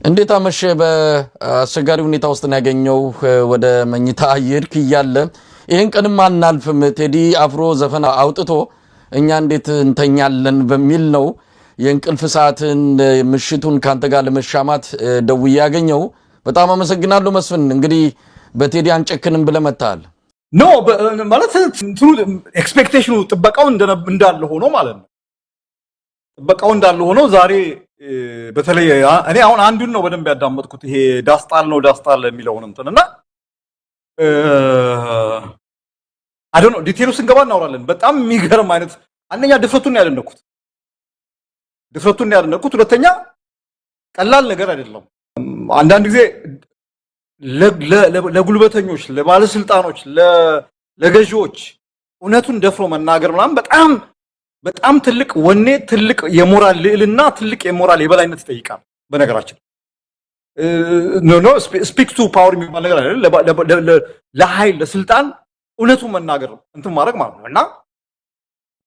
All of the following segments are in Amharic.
እንዴት አመሸ? በአስቸጋሪ ሁኔታ ውስጥ ነው ያገኘው። ወደ መኝታ ይርክ እያለ ይሄን ቀንም አናልፍም ቴዲ አፍሮ ዘፈን አውጥቶ እኛ እንዴት እንተኛለን በሚል ነው የእንቅልፍ ሰዓትን ምሽቱን ካንተ ጋር ለመሻማት ደውዬ ያገኘው። በጣም አመሰግናለሁ መስፍን። እንግዲህ በቴዲ አንጨክንም ብለህ መጣል ኖ ማለት እንትኑ ኤክስፔክቴሽኑ ጥበቃው እንዳለ ሆኖ ማለት ነው። ጥበቃው እንዳለ ሆኖ ዛሬ በተለይ እኔ አሁን አንዱን ነው በደንብ ያዳመጥኩት ይሄ ዳስጣል የሚለውን እንትንና አይ ዶንት ኖ ዲቴይሉ ስንገባ እናወራለን። በጣም የሚገርም አይነት አንደኛ ድፍረቱን ያደነኩት ሁለተኛ ቀላል ነገር አይደለም። አንዳንድ ጊዜ ለጉልበተኞች፣ ለባለስልጣኖች፣ ለገዢዎች እውነቱን ደፍሮ መናገር ምናምን በጣም ትልቅ ወኔ፣ ትልቅ የሞራል ልዕልና፣ ትልቅ የሞራል የበላይነት ይጠይቃል። በነገራችን ስፒክ ቱ ፓወር የሚባል ነገር አይደለም። ለኃይል ለስልጣን እውነቱን መናገር እንትን ማድረግ ማለት ነው። እና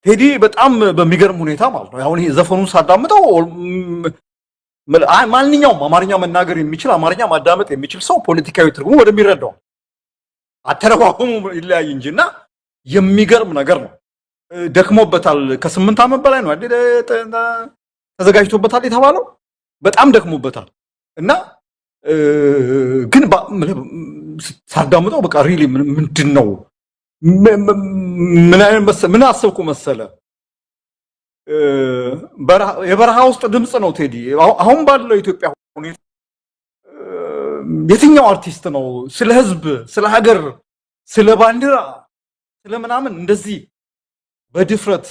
ቴዲ በጣም በሚገርም ሁኔታ ማለት ነው አሁን ይሄ ዘፈኑን ሳዳምጠው ማንኛውም አማርኛ መናገር የሚችል አማርኛ ማዳመጥ የሚችል ሰው ፖለቲካዊ ትርጉሙ ወደሚረዳው አተረጓጉሙ ይለያይ እንጂና የሚገርም ነገር ነው። ደክሞበታል። ከ8 ዓመት በላይ ነው ተዘጋጅቶበታል የተባለው። በጣም ደክሞበታል እና ግን ሳዳምጠው በቃ ሪሊ ምንድነው ምን አሰብኩ መሰለ የበረሃ ውስጥ ድምጽ ነው ቴዲ። አሁን ባለው ኢትዮጵያ ሁኔታ የትኛው አርቲስት ነው ስለ ህዝብ፣ ስለ ሀገር፣ ስለ ባንዲራ፣ ስለ ምናምን እንደዚህ በድፍረት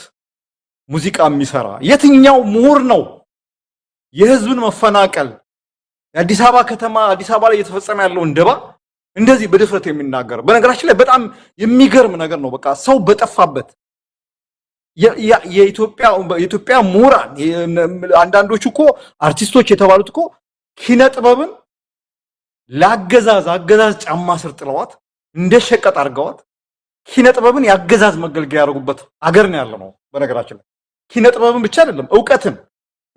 ሙዚቃ የሚሰራ? የትኛው ምሁር ነው የህዝብን መፈናቀል፣ የአዲስ አበባ ከተማ አዲስ አበባ ላይ እየተፈጸመ ያለው እንደባ እንደዚህ በድፍረት የሚናገር? በነገራችን ላይ በጣም የሚገርም ነገር ነው። በቃ ሰው በጠፋበት የኢትዮጵያ ምሁራን አንዳንዶቹ እኮ አርቲስቶች የተባሉት እኮ ኪነ ጥበብን አገዛዝ ጫማ ስር ጥለዋት እንደ ሸቀጥ አድርገዋት ኪነ ጥበብን ያገዛዝ መገልገያ ያደርጉበት አገር ነው ያለው ነው። በነገራችን ላይ ኪነ ጥበብን ብቻ አይደለም እውቀትን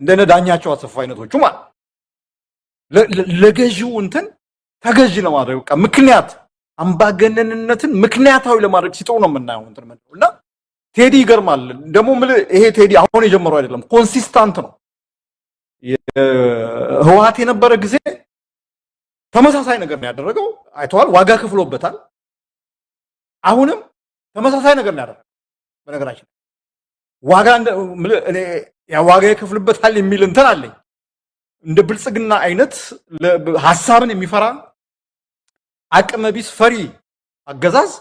እንደነ ዳኛቸው አሰፋ አይነቶቹ ማለት ለገዢው እንትን ተገዢ ለማድረግ በቃ ምክንያት አምባገነንነትን ምክንያታዊ ለማድረግ ሲጥሩ ነው የምናየው እንትን እና ቴዲ ይገርማል። ደግሞ ይሄ ቴዲ አሁን የጀመረው አይደለም፣ ኮንሲስታንት ነው። ህወሓት የነበረ ጊዜ ተመሳሳይ ነገር ነው ያደረገው። አይተዋል፣ ዋጋ ከፍሎበታል። አሁንም ተመሳሳይ ነገር ነው ያደረገው። በነገራችን ዋጋ ይከፍልበታል የሚል እንትን አለኝ። እንደ ብልጽግና አይነት ሐሳብን የሚፈራ አቅመቢስ ፈሪ አገዛዝ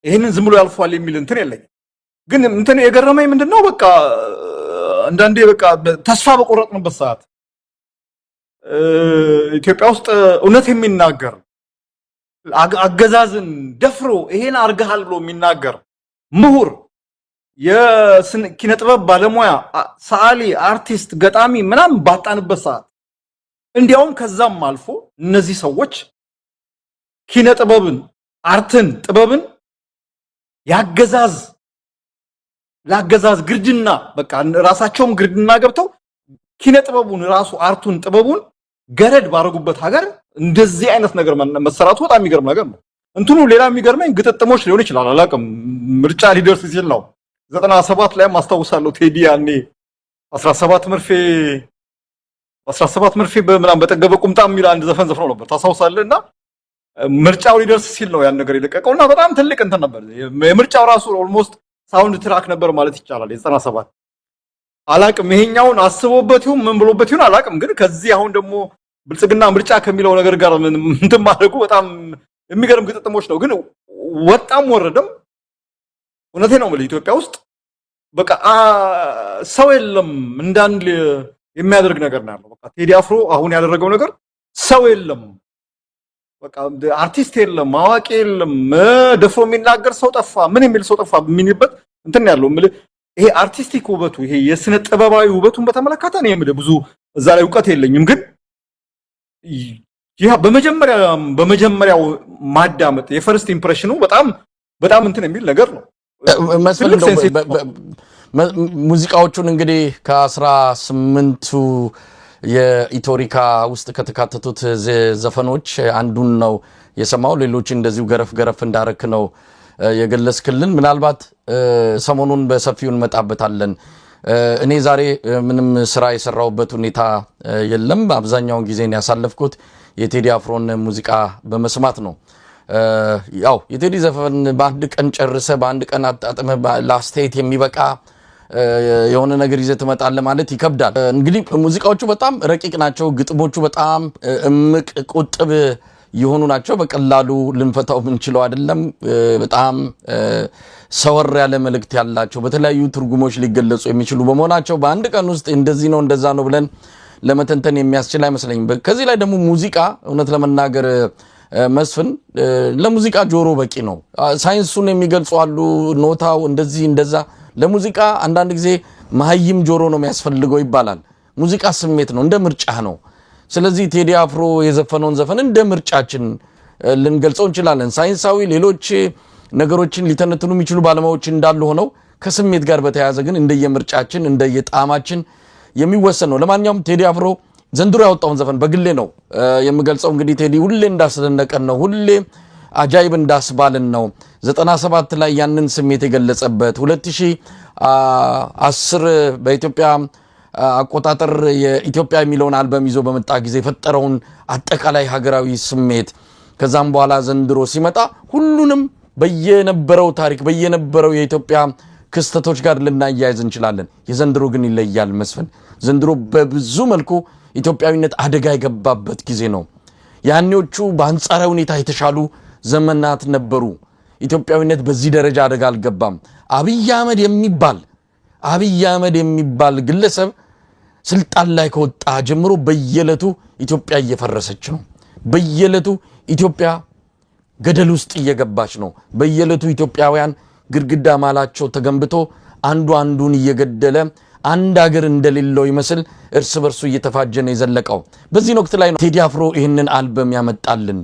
ይሄንን ዝም ብሎ ያልፏል የሚል እንትን የለኝም። ግን እንትን የገረመኝ ምንድነው በቃ አንዳንዴ በቃ ተስፋ በቆረጥንበት ሰዓት ኢትዮጵያ ውስጥ እውነት የሚናገር አገዛዝን ደፍሮ ይሄን አርጋሃል ብሎ የሚናገር ምሁር፣ የኪነ ጥበብ ባለሙያ፣ ሰዓሊ፣ አርቲስት፣ ገጣሚ ምናምን ባጣንበት ሰዓት እንዲያውም ከዛም አልፎ እነዚህ ሰዎች ኪነ ጥበብን፣ አርትን፣ ጥበብን ለአገዛዝ ግርድና በቃ ራሳቸውም ግርድና ገብተው ኪነ ጥበቡን ራሱ አርቱን ጥበቡን ገረድ ባረጉበት ሀገር እንደዚህ አይነት ነገር መሰራቱ በጣም የሚገርም ነገር ነው። እንትኑ ሌላ የሚገርመኝ ግጥጥሞች ሊሆን ይችላል አላውቅም። ምርጫ ሊደርስ ሲል ነው 97 ላይም አስታውሳለሁ ቴዲ ያኔ 17 መርፌ በምናምን በጠገበ ቁምጣ የሚል አንድ ዘፈን ዘፍነው ነበር ታስታውሳለህ? እና ምርጫው ሊደርስ ሲል ነው ያን ነገር የለቀቀውና በጣም ትልቅ እንትን ነበር። የምርጫው ራሱ ኦልሞስት ሳውንድ ትራክ ነበር ማለት ይቻላል። የ97 አላቅም ይሄኛውን አስቦበት ይሁን ምን ብሎበት ይሁን አላቅም። ግን ከዚህ አሁን ደግሞ ብልጽግና ምርጫ ከሚለው ነገር ጋር እንትን ማድረጉ በጣም የሚገርም ግጥጥሞች ነው። ግን ወጣም ወረደም እውነቴ ነው ማለት ኢትዮጵያ ውስጥ በቃ ሰው የለም እንዳንድ የሚያደርግ ነገር ነው ያለው። በቃ ቴዲ አፍሮ አሁን ያደረገው ነገር ሰው የለም፣ በቃ አርቲስት የለም፣ አዋቂ የለም፣ ደፍሮ የሚናገር ሰው ጠፋ፣ ምን የሚል ሰው ጠፋ የሚልበት እንትን ያለው ይሄ አርቲስቲክ ውበቱ ይሄ የስነ ጥበባዊ ውበቱን በተመለከተ ነው የምልህ ብዙ እዛ ላይ እውቀት የለኝም። ግን ይሄ በመጀመሪያው ማዳመጥ የፈርስት ኢምፕሬሽኑ በጣም እንትን የሚል ነገር ነው። ሙዚቃዎቹን እንግዲህ ከ18ቱ የኢቶሪካ ውስጥ ከተካተቱት ዘፈኖች አንዱን ነው የሰማው። ሌሎች እንደዚሁ ገረፍ ገረፍ እንዳረክ ነው የገለጽክልን። ምናልባት ሰሞኑን በሰፊው እንመጣበታለን። እኔ ዛሬ ምንም ስራ የሰራውበት ሁኔታ የለም። አብዛኛውን ጊዜን ያሳለፍኩት የቴዲ አፍሮን ሙዚቃ በመስማት ነው። ያው የቴዲ ዘፈን በአንድ ቀን ጨርሰ በአንድ ቀን አጣጥመ ለአስተያየት የሚበቃ የሆነ ነገር ይዘህ ትመጣለህ ማለት ይከብዳል። እንግዲህ ሙዚቃዎቹ በጣም ረቂቅ ናቸው። ግጥሞቹ በጣም እምቅ ቁጥብ የሆኑ ናቸው። በቀላሉ ልንፈታው ምንችለው አይደለም። በጣም ሰወር ያለ መልእክት ያላቸው በተለያዩ ትርጉሞች ሊገለጹ የሚችሉ በመሆናቸው በአንድ ቀን ውስጥ እንደዚህ ነው እንደዛ ነው ብለን ለመተንተን የሚያስችል አይመስለኝም። ከዚህ ላይ ደግሞ ሙዚቃ እውነት ለመናገር መስፍን ለሙዚቃ ጆሮ በቂ ነው። ሳይንሱን የሚገልጹ አሉ፣ ኖታው እንደዚህ እንደዛ። ለሙዚቃ አንዳንድ ጊዜ መሀይም ጆሮ ነው የሚያስፈልገው ይባላል። ሙዚቃ ስሜት ነው፣ እንደ ምርጫ ነው። ስለዚህ ቴዲ አፍሮ የዘፈነውን ዘፈን እንደ ምርጫችን ልንገልጸው እንችላለን። ሳይንሳዊ ሌሎች ነገሮችን ሊተነትኑ የሚችሉ ባለሙያዎች እንዳሉ ሆነው ከስሜት ጋር በተያያዘ ግን እንደየምርጫችን እንደየጣዕማችን የሚወሰን ነው። ለማንኛውም ቴዲ አፍሮ ዘንድሮ ያወጣውን ዘፈን በግሌ ነው የምገልጸው። እንግዲህ ቴዲ ሁሌ እንዳስደነቀን ነው፣ ሁሌ አጃይብ እንዳስባልን ነው። 97 ላይ ያንን ስሜት የገለጸበት 2010 በኢትዮጵያ አቆጣጠር የኢትዮጵያ የሚለውን አልበም ይዞ በመጣ ጊዜ የፈጠረውን አጠቃላይ ሀገራዊ ስሜት ከዛም በኋላ ዘንድሮ ሲመጣ ሁሉንም በየነበረው ታሪክ በየነበረው የኢትዮጵያ ክስተቶች ጋር ልናያይዝ እንችላለን። የዘንድሮ ግን ይለያል መስፍን። ዘንድሮ በብዙ መልኩ ኢትዮጵያዊነት አደጋ የገባበት ጊዜ ነው። ያኔዎቹ በአንጻራዊ ሁኔታ የተሻሉ ዘመናት ነበሩ። ኢትዮጵያዊነት በዚህ ደረጃ አደጋ አልገባም። አብይ አህመድ የሚባል ግለሰብ ስልጣን ላይ ከወጣ ጀምሮ በየዕለቱ ኢትዮጵያ እየፈረሰች ነው። በየዕለቱ ኢትዮጵያ ገደል ውስጥ እየገባች ነው። በየዕለቱ ኢትዮጵያውያን ግድግዳ ማላቸው ተገንብቶ አንዱ አንዱን እየገደለ አንድ ሀገር እንደሌለው ይመስል እርስ በርሱ እየተፋጀ ነው የዘለቀው። በዚህ ወቅት ላይ ነው ቴዲ አፍሮ ይህንን አልበም ያመጣልን።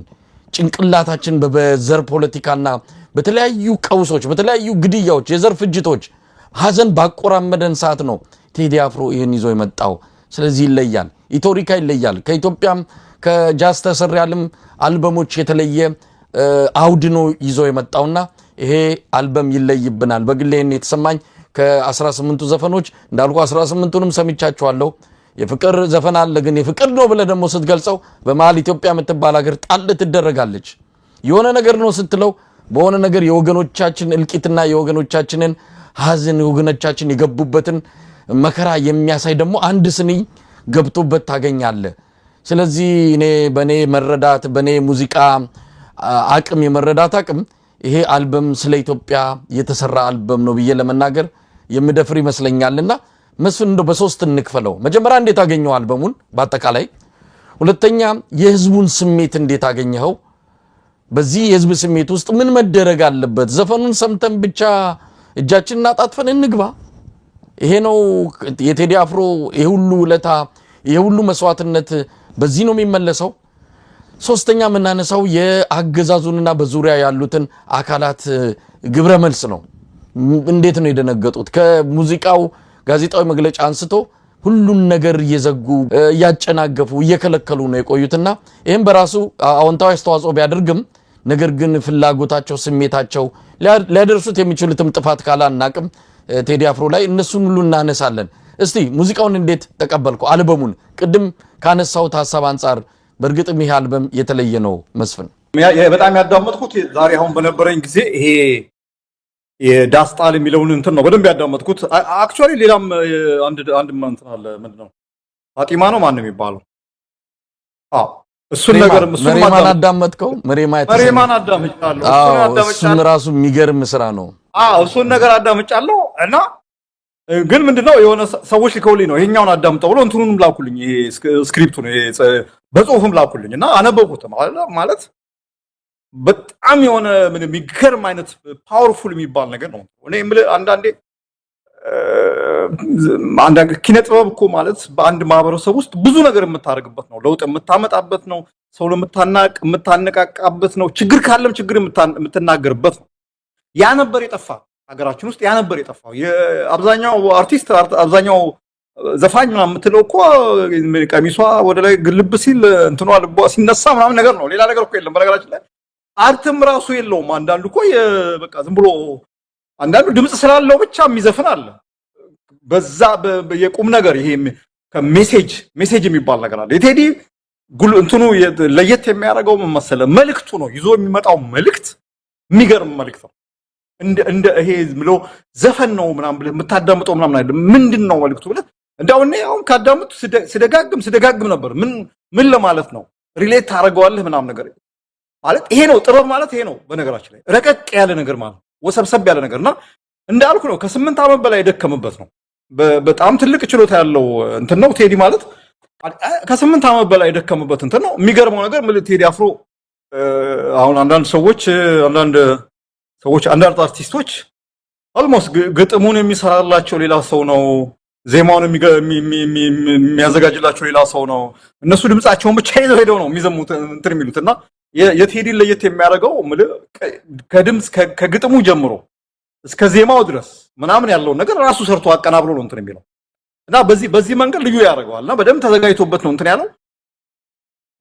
ጭንቅላታችን በዘር ፖለቲካና በተለያዩ ቀውሶች፣ በተለያዩ ግድያዎች፣ የዘር ፍጅቶች ሀዘን ባቆራመደን ሰዓት ነው ቴዲ አፍሮ ይህን ይዞ የመጣው። ስለዚህ ይለያል። ኢቶሪካ ይለያል። ከኢትዮጵያም ከጃዝ ተሰሪያልም አልበሞች የተለየ አውድኖ ይዞ የመጣውና ይሄ አልበም ይለይብናል። በግሌ የተሰማኝ ከ18ቱ ዘፈኖች እንዳልኩ 18ቱንም ሰምቻቸዋለሁ። የፍቅር ዘፈን አለ፣ ግን የፍቅር ነው ብለህ ደግሞ ስትገልጸው በመሃል ኢትዮጵያ የምትባል ሀገር ጣል ትደረጋለች። የሆነ ነገር ነው ስትለው በሆነ ነገር የወገኖቻችን እልቂትና የወገኖቻችንን ሀዘን የወገኖቻችን የገቡበትን መከራ የሚያሳይ ደግሞ አንድ ስንኝ ገብቶበት ታገኛለህ። ስለዚህ እኔ በኔ መረዳት በኔ ሙዚቃ አቅም የመረዳት አቅም ይሄ አልበም ስለ ኢትዮጵያ የተሰራ አልበም ነው ብዬ ለመናገር የምደፍር ይመስለኛልና መስፍን እንደው በሶስት እንክፈለው። መጀመሪያ እንዴት አገኘው አልበሙን በአጠቃላይ፣ ሁለተኛ የህዝቡን ስሜት እንዴት አገኘኸው፣ በዚህ የህዝብ ስሜት ውስጥ ምን መደረግ አለበት፣ ዘፈኑን ሰምተን ብቻ እጃችንን አጣጥፈን እንግባ፣ ይሄ ነው የቴዲ አፍሮ የሁሉ ውለታ የሁሉ መስዋዕትነት በዚህ ነው የሚመለሰው። ሶስተኛ የምናነሳው የአገዛዙንና በዙሪያ ያሉትን አካላት ግብረ መልስ ነው። እንዴት ነው የደነገጡት? ከሙዚቃው ጋዜጣዊ መግለጫ አንስቶ ሁሉን ነገር እየዘጉ እያጨናገፉ እየከለከሉ ነው የቆዩትና ይህም በራሱ አዎንታዊ አስተዋጽኦ ቢያደርግም ነገር ግን ፍላጎታቸው ስሜታቸው ሊያደርሱት የሚችሉትም ጥፋት ካላናቅም ቴዲ አፍሮ ላይ እነሱን ሁሉ እናነሳለን። እስቲ ሙዚቃውን እንዴት ተቀበልከው? አልበሙን ቅድም ካነሳሁት ሐሳብ አንጻር በእርግጥም ይሄ አልበም የተለየ ነው መስፍን? በጣም ያዳመጥኩት ዛሬ አሁን በነበረኝ ጊዜ ይሄ የዳስጣል የሚለውን እንትን ነው በደንብ ያዳመጥኩት። አክቹአሊ ሌላም አንድ እንትን አለ፣ ምንድነው ፋጢማ ነው ማን ነው የሚባለው? አዎ እሱን ነገር መሪማን አዳመጥከው? መሪማን አዳምጫለሁ። እሱን ራሱ የሚገርም ስራ ነው። እሱን ነገር አዳምጫለሁ እና ግን ምንድነው የሆነ ሰዎች ልከውልኝ ነው ይሄኛውን አዳምጠው ብሎ እንትኑንም ላኩልኝ፣ ይሄ ስክሪፕቱን በጽሁፍም ላኩልኝ እና አነበብኩት። ማለት በጣም የሆነ ምን የሚገርም አይነት ፓወርፉል የሚባል ነገር ነው። እኔ አንዳንዴ ኪነ ጥበብ እኮ ማለት በአንድ ማህበረሰብ ውስጥ ብዙ ነገር የምታደርግበት ነው፣ ለውጥ የምታመጣበት ነው፣ ሰው የምታነቃቃበት ነው፣ ችግር ካለም ችግር የምትናገርበት ነው። ያ ነበር የጠፋ ሀገራችን ውስጥ ያ ነበር የጠፋው። የአብዛኛው አርቲስት አብዛኛው ዘፋኝ ምናምን የምትለው እኮ ቀሚሷ ወደ ላይ ግልብ ሲል እንትኗ ልቧ ሲነሳ ምናምን ነገር ነው። ሌላ ነገር እኮ የለም። በነገራችን ላይ አርትም ራሱ የለውም። አንዳንዱ እኮ በቃ ዝም ብሎ አንዳንዱ ድምጽ ስላለው ብቻ የሚዘፍን አለ። በዛ የቁም ነገር ይሄ ሜሴጅ የሚባል ነገር አለ። የቴዲ እንትኑ ለየት የሚያደርገው ምን መሰለህ? መልእክቱ ነው። ይዞ የሚመጣው መልእክት የሚገርም መልእክት ነው። እንደ ይሄ ብሎ ዘፈን ነው ምናምን ብለህ የምታዳምጠው ምናምን አይደለም። ምንድነው መልእክቱ ብለህ እንዳው እኔ አሁን ካዳምጡ ስደጋግም ነበር። ምን ለማለት ነው? ሪሌት ታደርገዋለህ ምናምን ነገር ማለት ይሄ ነው። ጥበብ ማለት ይሄ ነው። በነገራችን ላይ ረቀቅ ያለ ነገር ማለት ወሰብሰብ ያለ ነገርና እንዳልኩ ነው። ከ8 ዓመት በላይ የደከመበት ነው። በጣም ትልቅ ችሎታ ያለው እንትን ነው ቴዲ ማለት። ከ8 ዓመት በላይ የደከመበት እንትን ነው። የሚገርመው ነገር ቴዲ አፍሮ አሁን አንዳንድ አርቲስቶች ኦልሞስት ግጥሙን የሚሰራላቸው ሌላ ሰው ነው፣ ዜማውን የሚያዘጋጅላቸው ሌላ ሰው ነው። እነሱ ድምጻቸውን ብቻ ይዘው ሄደው ነው የሚዘሙት እንትን የሚሉትና የቴዲን ለየት የሚያደርገው ከድምጽ ከግጥሙ ጀምሮ እስከ ዜማው ድረስ ምናምን ያለውን ነገር ራሱ ሰርቶ አቀናብሮ ነው እንትን የሚለው እና በዚህ መንገድ ልዩ ያደርገዋልና በደንብ ተዘጋጅቶበት ነው እንትን ያለው።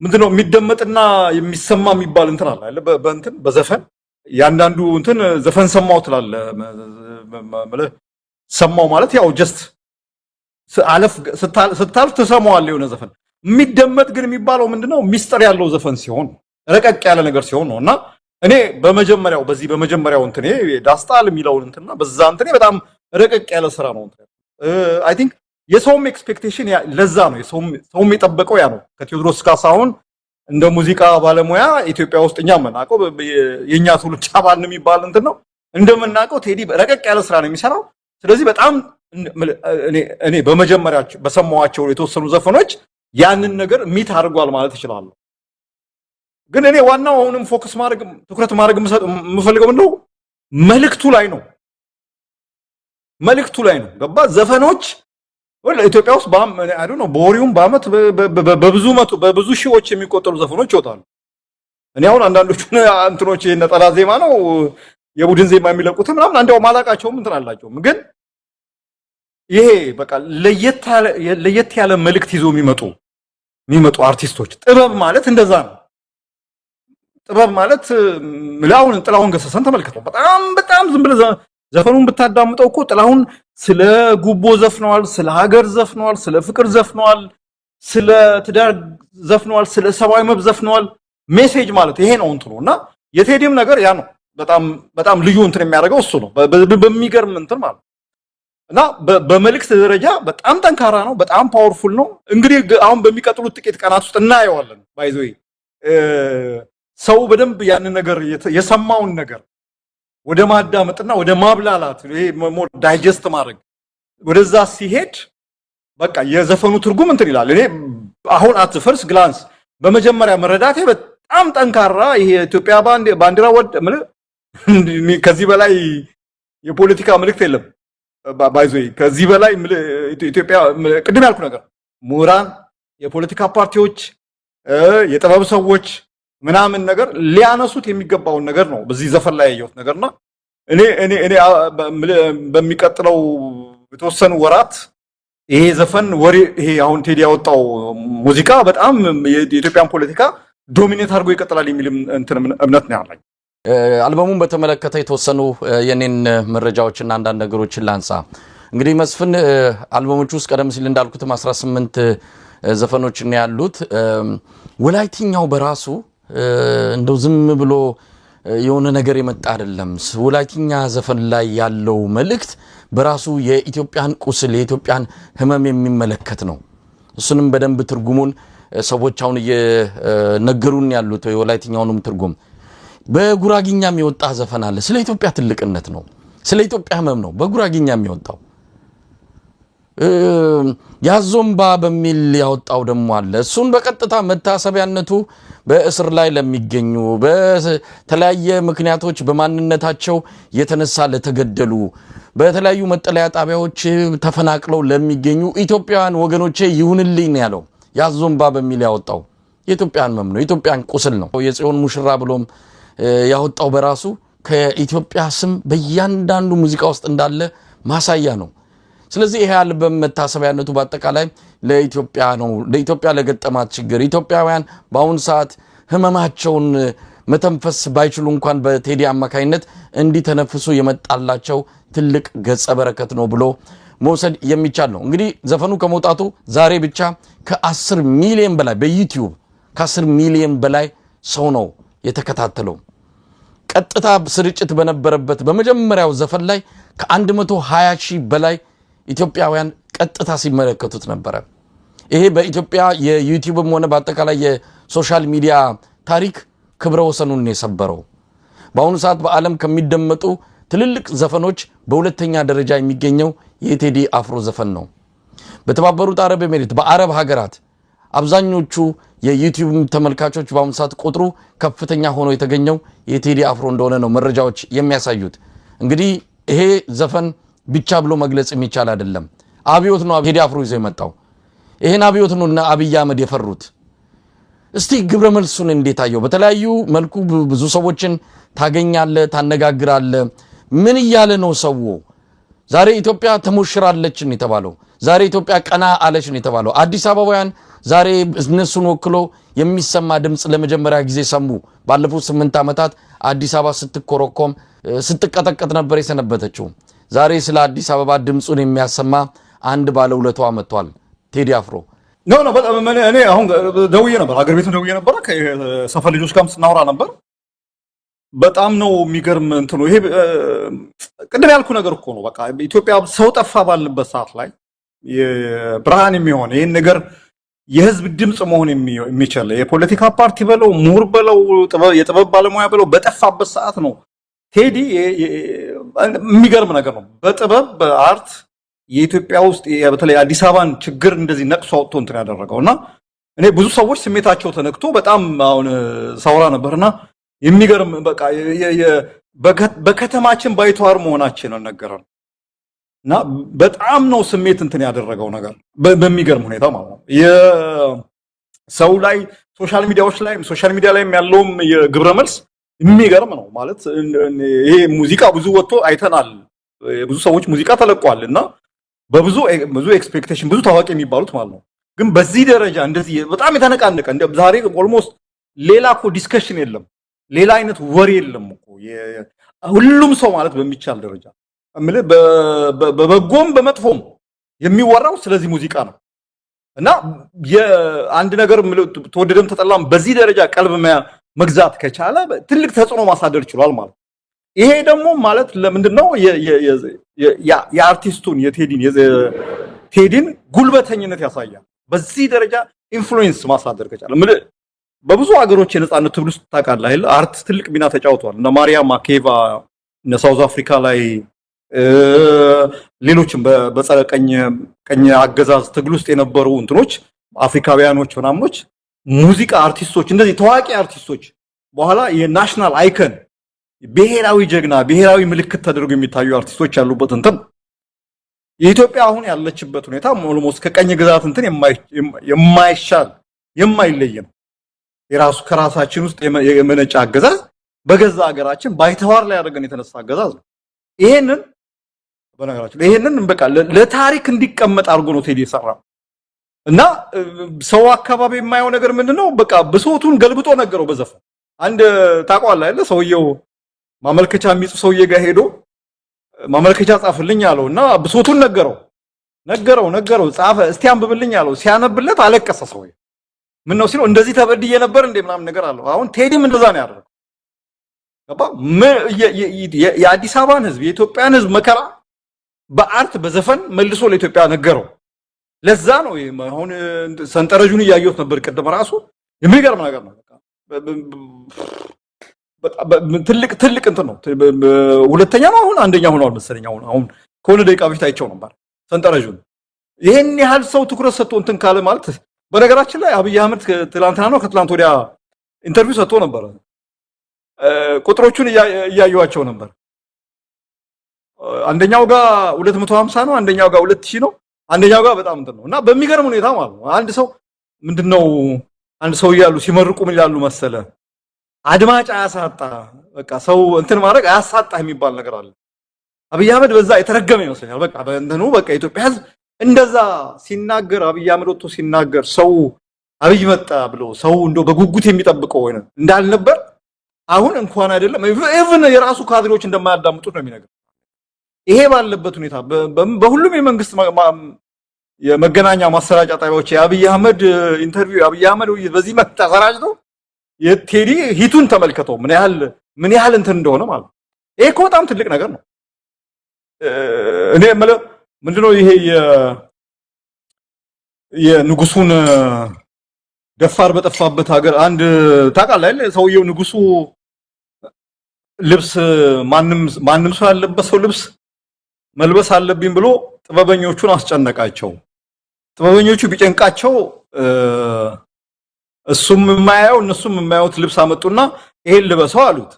ምንድነው የሚደመጥና የሚሰማ የሚባል እንትን አለ በእንትን በዘፈን ያንዳንዱ እንትን ዘፈን ሰማው ትላለ ማለት ሰማው ማለት ያው ጀስት ስታልፍ ተሰማዋለህ የሆነ ዘፈን። የሚደመጥ ግን የሚባለው ምንድነው ሚስጥር ያለው ዘፈን ሲሆን ረቀቅ ያለ ነገር ሲሆን ነውና እኔ በመጀመሪያው እንትኔ ዳስታል የሚለውን እንትና በዛ እንትኔ በጣም ረቀቅ ያለ ስራ ነው እንትን አይ ቲንክ የሰውም ኤክስፔክቴሽን ለዛ ነው ሰውም የጠበቀው ያ ነው። ከቴዎድሮስ ካሳሁን እንደ ሙዚቃ ባለሙያ ኢትዮጵያ ውስጥ እኛ የምናውቀው የኛ ትውልድ አባል ነው የሚባል እንትን ነው እንደምናውቀው ቴዲ ረቀቅ ያለ ስራ ነው የሚሰራው። ስለዚህ በጣም እኔ በመጀመሪያ በሰማዋቸው የተወሰኑ ዘፈኖች ያንን ነገር ሚት አድርጓል ማለት እችላለሁ። ግን እኔ ዋናው አሁንም ትኩረት ማድረግ የምፈልገው ምንድነው መልእክቱ ላይ ነው። ገባ ዘፈኖች ወላ ኢትዮጵያ ውስጥ በወሬውም በአመት በብዙ ሺዎች የሚቆጠሩ ዘፈኖች ይወጣሉ። እኔ አሁን አንዳንዶቹ እንትኖች ነጠላ ዜማ ነው የቡድን ዜማ የሚለቁት ምናምን አንዴው ማላቃቸውም እንትን አላቸውም። ግን ይሄ በቃ ለየት ያለ መልእክት ይዞ የሚመጡ አርቲስቶች ጥበብ ማለት እንደዛ ነው። ጥበብ ማለት ጥላሁን ገሰሰን ተመልከተው። በጣም ዝም ብለህ ዘፈኑን ብታዳምጠው እኮ ጥላሁን ስለ ጉቦ ዘፍነዋል፣ ስለ ሀገር ዘፍነዋል፣ ስለ ፍቅር ዘፍነዋል፣ ስለ ትዳር ዘፍነዋል፣ ስለ ሰብአዊ መብት ዘፍነዋል። ሜሴጅ ማለት ይሄ ነው እንትኑና የቴዲም ነገር ያ ነው። በጣም ልዩ እንትን የሚያደርገው እሱ ነው። በሚገርም እንትን ማለት እና በመልእክት ደረጃ በጣም ጠንካራ ነው። በጣም ፓወርፉል ነው። እንግዲህ አሁን በሚቀጥሉት ጥቂት ቀናት ውስጥ እናየዋለን። ባይዘይ ሰው በደንብ ያንን ነገር የሰማውን ነገር ወደ ማዳመጥና ወደ ማብላላት ይሄ ዳይጀስት ማድረግ ወደዛ ሲሄድ በቃ የዘፈኑ ትርጉም እንትን ይላል። እኔ አሁን አት ፈርስት ግላንስ በመጀመሪያ መረዳቴ በጣም ጠንካራ ይሄ ኢትዮጵያ ባንዲራ ከዚህ በላይ የፖለቲካ መልእክት የለም። ባይዞይ ከዚህ በላይ ኢትዮጵያ ቅድም ያልኩ ነገር ምሁራን፣ የፖለቲካ ፓርቲዎች፣ የጥበብ ሰዎች ምናምን ነገር ሊያነሱት የሚገባውን ነገር ነው በዚህ ዘፈን ላይ ያየሁት ነገርና እኔ በሚቀጥለው የተወሰኑ ወራት ይሄ ዘፈን ይሄ አሁን ቴዲ ያወጣው ሙዚቃ በጣም የኢትዮጵያን ፖለቲካ ዶሚኔት አድርጎ ይቀጥላል የሚል እምነት ነው ያለኝ። አልበሙን በተመለከተ የተወሰኑ የኔን መረጃዎችና አንዳንድ ነገሮችን ላንሳ። እንግዲህ መስፍን አልበሞቹ ውስጥ ቀደም ሲል እንዳልኩትም 18 ዘፈኖች ነው ያሉት። ወላይትኛው በራሱ እንደው ዝም ብሎ የሆነ ነገር የመጣ አይደለም። ወላይትኛ ዘፈን ላይ ያለው መልእክት በራሱ የኢትዮጵያን ቁስል የኢትዮጵያን ሕመም የሚመለከት ነው። እሱንም በደንብ ትርጉሙን ሰዎች አሁን እየነገሩን ያሉት የወላይትኛውንም ትርጉም በጉራጊኛም የወጣ ዘፈን አለ። ስለ ኢትዮጵያ ትልቅነት ነው፣ ስለ ኢትዮጵያ ሕመም ነው በጉራጊኛም የወጣው። ያዞምባ በሚል ያወጣው ደግሞ አለ። እሱን በቀጥታ መታሰቢያነቱ በእስር ላይ ለሚገኙ በተለያየ ምክንያቶች በማንነታቸው የተነሳ ለተገደሉ በተለያዩ መጠለያ ጣቢያዎች ተፈናቅለው ለሚገኙ ኢትዮጵያውያን ወገኖቼ ይሁንልኝ ነው ያለው። ያዞምባ በሚል ያወጣው የኢትዮጵያን ሕመም ነው፣ የኢትዮጵያን ቁስል ነው። የጽዮን ሙሽራ ብሎም ያወጣው በራሱ ከኢትዮጵያ ስም በእያንዳንዱ ሙዚቃ ውስጥ እንዳለ ማሳያ ነው። ስለዚህ ይሄ አልበም መታሰቢያነቱ በአጠቃላይ ለኢትዮጵያ ነው። ለኢትዮጵያ ለገጠማት ችግር ኢትዮጵያውያን በአሁን ሰዓት ህመማቸውን መተንፈስ ባይችሉ እንኳን በቴዲ አማካይነት እንዲተነፍሱ የመጣላቸው ትልቅ ገጸ በረከት ነው ብሎ መውሰድ የሚቻል ነው። እንግዲህ ዘፈኑ ከመውጣቱ ዛሬ ብቻ ከ10 ሚሊዮን በላይ በዩቲዩብ ከ10 ሚሊዮን በላይ ሰው ነው የተከታተለው። ቀጥታ ስርጭት በነበረበት በመጀመሪያው ዘፈን ላይ ከ120 ሺህ በላይ ኢትዮጵያውያን ቀጥታ ሲመለከቱት ነበር። ይሄ በኢትዮጵያ የዩቲዩብም ሆነ በአጠቃላይ የሶሻል ሚዲያ ታሪክ ክብረ ወሰኑን የሰበረው። በአሁኑ ሰዓት በዓለም ከሚደመጡ ትልልቅ ዘፈኖች በሁለተኛ ደረጃ የሚገኘው የቴዲ አፍሮ ዘፈን ነው። በተባበሩት አረብ ኤሚሬት በአረብ ሀገራት አብዛኞቹ የዩቲዩብ ተመልካቾች በአሁኑ ሰዓት ቁጥሩ ከፍተኛ ሆኖ የተገኘው የቴዲ አፍሮ እንደሆነ ነው መረጃዎች የሚያሳዩት። እንግዲህ ይሄ ዘፈን ብቻ ብሎ መግለጽ የሚቻል አይደለም። አብዮት ነው ቴዲ አፍሮ ይዞ የመጣው። ይሄን አብዮት ነው እና አብይ አህመድ የፈሩት። እስቲ ግብረ መልሱን እንዴት አየው? በተለያዩ መልኩ ብዙ ሰዎችን ታገኛለ፣ ታነጋግራለ። ምን እያለ ነው ሰው? ዛሬ ኢትዮጵያ ተሞሽራለች ነው የተባለው። ዛሬ ኢትዮጵያ ቀና አለች ነው የተባለው። አዲስ አበባውያን ዛሬ እነሱን ወክሎ የሚሰማ ድምጽ ለመጀመሪያ ጊዜ ሰሙ። ባለፉት 8 ዓመታት አዲስ አበባ ስትኮረኮም ስትቀጠቀጥ ነበር የሰነበተችው። ዛሬ ስለ አዲስ አበባ ድምጹን የሚያሰማ አንድ ባለውለቷ መጥቷል፣ ቴዲ አፍሮ። ነው በጣም እኔ አሁን ደውዬ ነበር፣ ሀገር ቤትም ደውዬ ነበር፣ ከሰፈር ልጆች ጋርም ስናወራ ነበር። በጣም ነው የሚገርም እንትኑ። ይሄ ቅድም ያልኩ ነገር እኮ ነው። በቃ ኢትዮጵያ ሰው ጠፋ ባልንበት ሰዓት ላይ ብርሃን የሚሆን ይሄን ነገር የህዝብ ድምጽ መሆን የሚችል የፖለቲካ ፓርቲ በለው ምሁር በለው የጥበብ ባለሙያ በለው በጠፋበት ሰዓት ነው ቴዲ። የሚገርም ነገር ነው። በጥበብ በአርት የኢትዮጵያ ውስጥ በተለይ አዲስ አበባን ችግር እንደዚህ ነቅሶ አውጥቶ እንትን ያደረገውና እኔ ብዙ ሰዎች ስሜታቸው ተነክቶ በጣም አሁን ሳውራ ነበርና የሚገርም በቃ በከተማችን ባይተዋር መሆናችንን ነገረን እና በጣም ነው ስሜት እንትን ያደረገው ነገር በሚገርም ሁኔታ ማለት ነው። የሰው ላይ ሶሻል ሚዲያ ላይ ያለውም የግብረ መልስ የሚገርም ነው ማለት ይሄ ሙዚቃ ብዙ ወጥቶ አይተናል። ብዙ ሰዎች ሙዚቃ ተለቋል እና በብዙ ኤክስፔክቴሽን ብዙ ታዋቂ የሚባሉት ማለት ነው። ግን በዚህ ደረጃ እንደዚህ በጣም የተነቃነቀ ዛሬ ኦልሞስት ሌላ እኮ ዲስከሽን የለም፣ ሌላ አይነት ወሬ የለም እኮ ሁሉም ሰው ማለት በሚቻል ደረጃ እምልህ በበጎም በመጥፎም የሚወራው ስለዚህ ሙዚቃ ነው እና የአንድ ነገር ተወደደም ተጠላም በዚህ ደረጃ ቀልብ መግዛት ከቻለ ትልቅ ተጽዕኖ ማሳደር ይችላል ማለት ነው። ይሄ ደግሞ ማለት ለምንድነው የአርቲስቱን ቴዲን ጉልበተኝነት ያሳያል። በዚህ ደረጃ ኢንፍሉዌንስ ማሳደር ከቻለ በብዙ ሀገሮች የነጻነት ትግል ውስጥ ታውቃለህ አይደል? አርት ትልቅ ሚና ተጫውቷል። እነ ማሪያም ማኬቫ እነ ሳውዝ አፍሪካ ላይ ሌሎችም በጸረ ቀኝ አገዛዝ ትግል ውስጥ የነበሩ እንትኖች አፍሪካውያኖች ምናምኖች ሙዚቃ አርቲስቶች እንደዚህ ታዋቂ አርቲስቶች በኋላ የናሽናል አይከን ብሔራዊ ጀግና ብሔራዊ ምልክት ተደርጎ የሚታዩ አርቲስቶች ያሉበት እንትን የኢትዮጵያ አሁን ያለችበት ሁኔታ ኦልሞስት ከቀኝ ግዛት እንትን የማይሻል የማይለይ ነው። የራሱ ከራሳችን ውስጥ የመነጨ አገዛዝ በገዛ ሀገራችን ባይተዋር ላይ ያደረገን የተነሳ አገዛዝ ነው። ይሄንን በቃ ለታሪክ እንዲቀመጥ አድርጎ ነው ቴዲ የሰራው እና ሰው አካባቢ የማየው ነገር ምንድነው? በቃ ብሶቱን ገልብጦ ነገረው በዘፈን። አንድ ታውቀዋለህ አይደል? ሰውየው ማመልከቻ የሚጽፍ ሰውዬ ጋር ሄዶ ማመልከቻ ጻፍልኝ አለው እና ብሶቱን ነገረው ጻፈ። እስቲ አንብብልኝ አለው። ሲያነብለት አለቀሰ ሰውዬው። ምን ነው ሲለው እንደዚህ ተበድዬ ነበር እንደ ምናምን ነገር አለው። አሁን ቴዲም እንደዛ ነው ያደረገው። ገባ? የአዲስ አበባን ህዝብ የኢትዮጵያን ህዝብ መከራ በአርት በዘፈን መልሶ ለኢትዮጵያ ነገረው። ለዛ ነው አሁን ሰንጠረዡን እያየሁት ነበር ቅድም ራሱ የሚገርም ነገር ነው። ትልቅ እንትን ነው። ሁለተኛ ነው አሁን አንደኛ ሆኗል መሰለኝ። አሁን ከሆነ ደቂቃ በፊት አይቼው ነበር ሰንጠረዡን። ይሄን ያህል ሰው ትኩረት ሰጥቶ እንትን ካለ ማለት በነገራችን ላይ አብይ አህመድ ትላንትና ነው ከትላንት ወዲያ ኢንተርቪው ሰጥቶ ነበር። ቁጥሮቹን እያየኋቸው ነበር። አንደኛው ጋር 250 ነው፣ አንደኛው ጋር 2000 ነው፣ አንደኛው ጋር በጣም እንትን ነው እና በሚገርም ሁኔታ ማለት ነው አንድ ሰው ምንድነው አንድ ሰው ይያሉ ሲመርቁ ምን ይላሉ መሰለ አድማጭ አያሳጣ፣ በቃ ሰው እንትን ማድረግ አያሳጣ የሚባል ነገር አለ። አብይ አህመድ በዛ የተረገመ ይመስለኛል። በቃ በእንተኑ በቃ ኢትዮጵያ ህዝብ እንደዛ ሲናገር አብይ አህመድ ወጥቶ ሲናገር ሰው አብይ መጣ ብሎ ሰው እንደው በጉጉት የሚጠብቀው ወይ እንዳልነበር አሁን እንኳን አይደለም ኢቭን የራሱ ካድሬዎች እንደማያዳምጡት ነው የሚነገር። ይሄ ባለበት ሁኔታ በሁሉም የመንግስት የመገናኛ ማሰራጫ ጣቢያዎች የአብይ አህመድ ኢንተርቪው የአብይ አህመድ በዚህ መጣ ተሰራጭቶ የቴዲ ሂቱን ተመልከተው ምን ያህል እንትን እንደሆነ ማለት ይሄ እኮ በጣም ትልቅ ነገር ነው። እኔ ምንድነው ይሄ የንጉሱን ደፋር በጠፋበት ሀገር አንድ ታውቃለህ አይደል? ሰውየው ንጉሱ ልብስ ማንም ሰው ያለበሰው ልብስ መልበስ አለብኝ ብሎ ጥበበኞቹን አስጨነቃቸው። ጥበበኞቹ ቢጨንቃቸው እሱም የማያየው እነሱም የማያዩት ልብስ አመጡና ይሄን ልበሰው አሉት።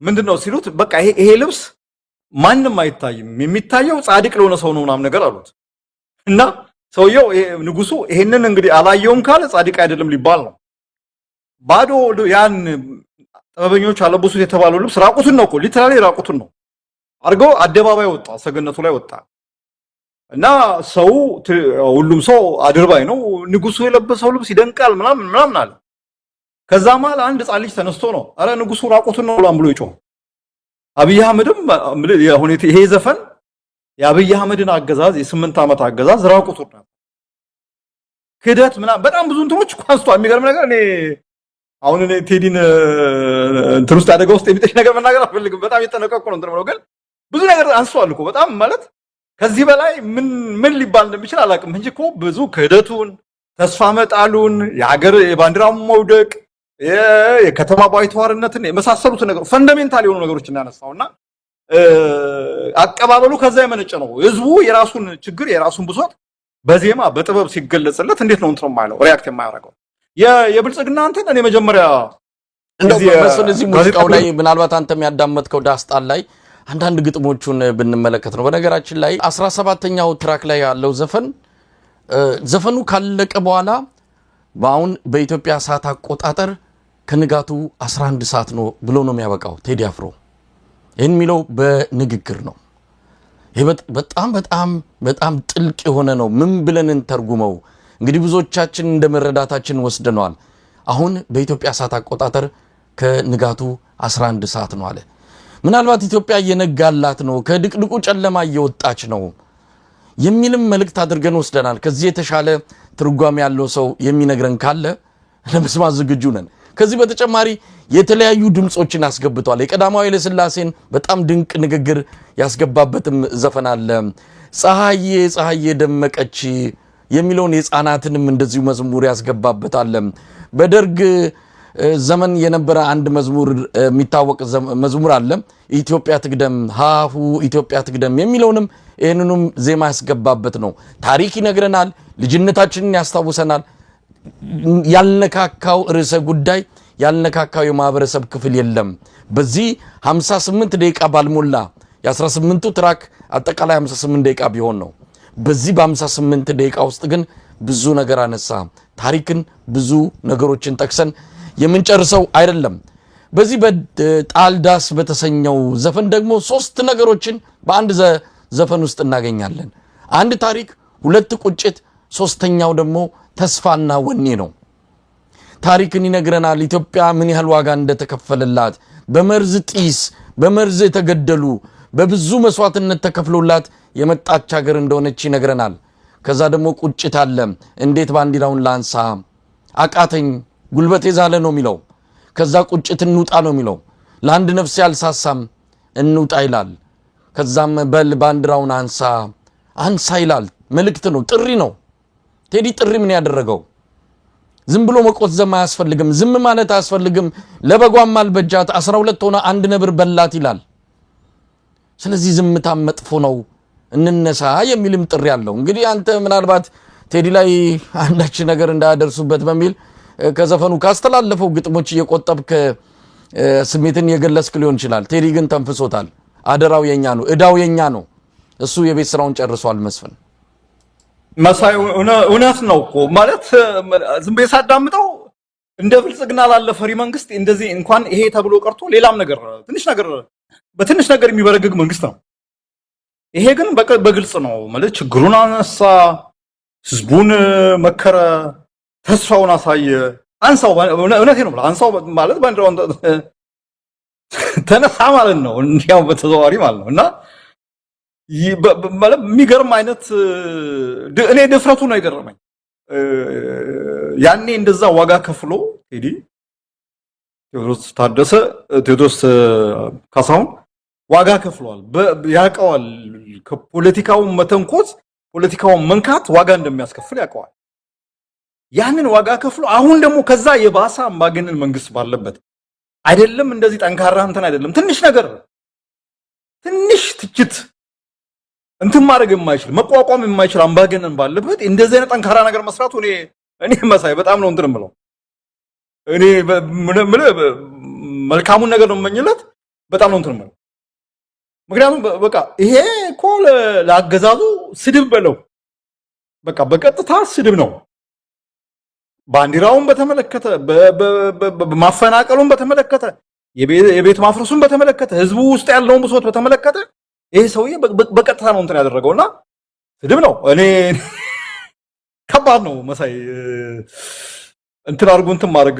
ምንድነው ሲሉት በቃ ይሄ ልብስ ማንም አይታይም፣ የሚታየው ጻድቅ ለሆነ ሰው ነው ምናምን ነገር አሉት። እና ሰውየው ንጉሱ ይሄንን እንግዲህ አላየውም ካለ ጻድቅ አይደለም ሊባል ነው። ባዶ ያን ጥበበኞች አለበሱት የተባለው ልብስ ራቁቱን ነው እኮ ሊትራሊ ራቁቱን ነው አርገው አደባባይ ወጣ፣ ሰገነቱ ላይ ወጣ። እና ሁሉም ሰው አድርባይ ነው። ንጉሱ የለበሰው ልብስ ይደንቃል ምናምን አለ። ከዛ መሃል አንድ ሕፃን ልጅ ተነስቶ ነው አረ ንጉሱ ራቁቱን ነው ብሎ ይጮህ። አብይ አህመድም ይሄ ዘፈን የአብይ አህመድን አገዛዝ የ8 ዓመት አገዛዝ ራቁቱን ነው ክደት ምናምን በጣም ብዙ እንትኖች ኳስቷ። የሚገርም ነገር አሁን ቴዲን እንትን ውስጥ አደጋ ውስጥ የሚጥል ነገር መናገር አልፈልግም። በጣም የተነቀቀ ነው እንትን ነው፣ ግን ብዙ ነገር አንስቷል እኮ በጣም ማለት ከዚህ በላይ ምን ሊባል እንደሚችል አላውቅም እንጂ እኮ ብዙ ክህደቱን፣ ተስፋ መጣሉን፣ የሀገር የባንዲራውን መውደቅ፣ የከተማ ባይተዋርነትን የመሳሰሉት ነገር ፈንዳሜንታል የሆኑ ነገሮች እናነሳውና አቀባበሉ ከዛ የመነጨ ነው። ህዝቡ የራሱን ችግር የራሱን ብሶት በዜማ በጥበብ ሲገለጽለት እንዴት ነው እንትን የማይለው ሪያክት የማያደርገው? የብልጽግና እንትን እኔ መጀመሪያ እዚህ ሙዚቃው ላይ ምናልባት አንተም ያዳመጥከው ዳስጣን ላይ አንዳንድ ግጥሞቹን ብንመለከት ነው። በነገራችን ላይ 17ኛው ትራክ ላይ ያለው ዘፈኑ ካለቀ በኋላ በአሁን በኢትዮጵያ ሰዓት አቆጣጠር ከንጋቱ 11 ሰዓት ነው ብሎ ነው የሚያበቃው ቴዲ አፍሮ። ይህን የሚለው በንግግር ነው። ይህ በጣም በጣም በጣም ጥልቅ የሆነ ነው። ምን ብለን እንተርጉመው? እንግዲህ ብዙዎቻችን እንደ መረዳታችን ወስደነዋል። አሁን በኢትዮጵያ ሰዓት አቆጣጠር ከንጋቱ 11 ሰዓት ነው አለ። ምናልባት ኢትዮጵያ እየነጋላት ነው፣ ከድቅድቁ ጨለማ እየወጣች ነው የሚልም መልእክት አድርገን ወስደናል። ከዚህ የተሻለ ትርጓሜ ያለው ሰው የሚነግረን ካለ ለመስማት ዝግጁ ነን። ከዚህ በተጨማሪ የተለያዩ ድምጾችን አስገብቷል። የቀዳማዊ ኃይለ ሥላሴን በጣም ድንቅ ንግግር ያስገባበትም ዘፈን አለ። ፀሐዬ ፀሐዬ ደመቀች የሚለውን የሕፃናትንም እንደዚሁ መዝሙር ያስገባበታል። በደርግ ዘመን የነበረ አንድ መዝሙር የሚታወቅ መዝሙር አለ። ኢትዮጵያ ትቅደም ሃሁ ኢትዮጵያ ትቅደም የሚለውንም ይህንኑም ዜማ ያስገባበት ነው። ታሪክ ይነግረናል፣ ልጅነታችንን ያስታውሰናል። ያልነካካው ርዕሰ ጉዳይ ያልነካካው የማህበረሰብ ክፍል የለም። በዚህ 58 ደቂቃ ባልሞላ የ18ቱ ትራክ አጠቃላይ 58 ደቂቃ ቢሆን ነው። በዚህ በ58 ደቂቃ ውስጥ ግን ብዙ ነገር አነሳ። ታሪክን ብዙ ነገሮችን ጠቅሰን የምንጨርሰው አይደለም። በዚህ በጣልዳስ በተሰኘው ዘፈን ደግሞ 3 ነገሮችን በአንድ ዘፈን ውስጥ እናገኛለን። አንድ ታሪክ፣ 2 ቁጭት፣ 3ኛው ደግሞ ተስፋና ወኔ ነው። ታሪክን ይነግረናል። ኢትዮጵያ ምን ያህል ዋጋ እንደተከፈለላት፣ በመርዝ ጢስ በመርዝ የተገደሉ በብዙ መስዋዕትነት ተከፍሎላት የመጣች ሀገር እንደሆነች ይነግረናል። ከዛ ደግሞ ቁጭት አለ። እንዴት ባንዲራውን ላንሳ አቃተኝ ጉልበቴ ዛለ ነው የሚለው። ከዛ ቁጭት እንውጣ ነው የሚለው። ለአንድ ነፍስ ያልሳሳም እንውጣ ይላል። ከዛም በል ባንዲራውን አንሳ ይላል። መልእክት ነው፣ ጥሪ ነው። ቴዲ ጥሪ ምን ያደረገው? ዝም ብሎ መቆዘም አያስፈልግም፣ ዝም ማለት አያስፈልግም። ለበጓም አልበጃት 12 ሆነ አንድ ነብር በላት ይላል። ስለዚህ ዝምታ መጥፎ ነው፣ እንነሳ የሚልም ጥሪ አለው። እንግዲህ አንተ ምናልባት ቴዲ ላይ አንዳች ነገር እንዳያደርሱበት በሚል ከዘፈኑ ካስተላለፈው ግጥሞች እየቆጠብክ ስሜትን የገለጽክ ሊሆን ይችላል። ቴዲ ግን ተንፍሶታል። አደራው የኛ ነው፣ እዳው የኛ ነው። እሱ የቤት ስራውን ጨርሷል። መስፍን መሳይ እውነት ነው እኮ ማለት ዝም ብዬ ሳዳምጠው እንደ ብልጽግና ላለ ፈሪ መንግስት እንደዚህ እንኳን ይሄ ተብሎ ቀርቶ ሌላም ነገር ትንሽ ነገር በትንሽ ነገር የሚበረግግ መንግስት ነው። ይሄ ግን በግልጽ ነው ማለት ችግሩን አነሳ፣ ህዝቡን መከረ፣ ተስፋውን አሳየ። አንሳው እውነቴ ነው አንሳው ማለት ባንዲራውን ተነሳ ማለት ነው እንዲያው በተዘዋዋሪ ማለት ነው። እና ማለት የሚገርም አይነት እኔ ድፍረቱ ነው የገረመኝ። ያኔ እንደዛ ዋጋ ከፍሎ ቴዎድሮስ ካሳሁን ዋጋ ከፍሏል። ያውቀዋል ከፖለቲካው መተንኮስ ፖለቲካውን መንካት ዋጋ እንደሚያስከፍል ያውቀዋል። ያንን ዋጋ ከፍሎ አሁን ደግሞ ከዛ የባሰ አምባገነን መንግስት ባለበት አይደለም እንደዚህ ጠንካራ እንትን አይደለም ትንሽ ነገር ትንሽ ትችት እንትን ማድረግ የማይችል መቋቋም የማይችል አምባገነን ባለበት እንደዚህ አይነት ጠንካራ ነገር መስራቱ እኔ መሳይ በጣም ነው እንትን የምለው። እኔ መልካሙን ነገር ነው የምመኝለት። በጣም ነው እንትን የምለው። ምክንያቱም በቃ ይሄ እኮ ለአገዛዙ ስድብ በለው በቃ በቀጥታ ስድብ ነው። ባንዲራውን በተመለከተ ማፈናቀሉን በተመለከተ የቤት ማፍረሱን በተመለከተ ህዝቡ ውስጥ ያለውን ብሶት በተመለከተ ይሄ ሰውዬ በቀጥታ ነው እንትን ያደረገውና ስድብ ነው። እኔ ከባድ ነው መሳይ እንትን አድርጎ እንትን ማድረግ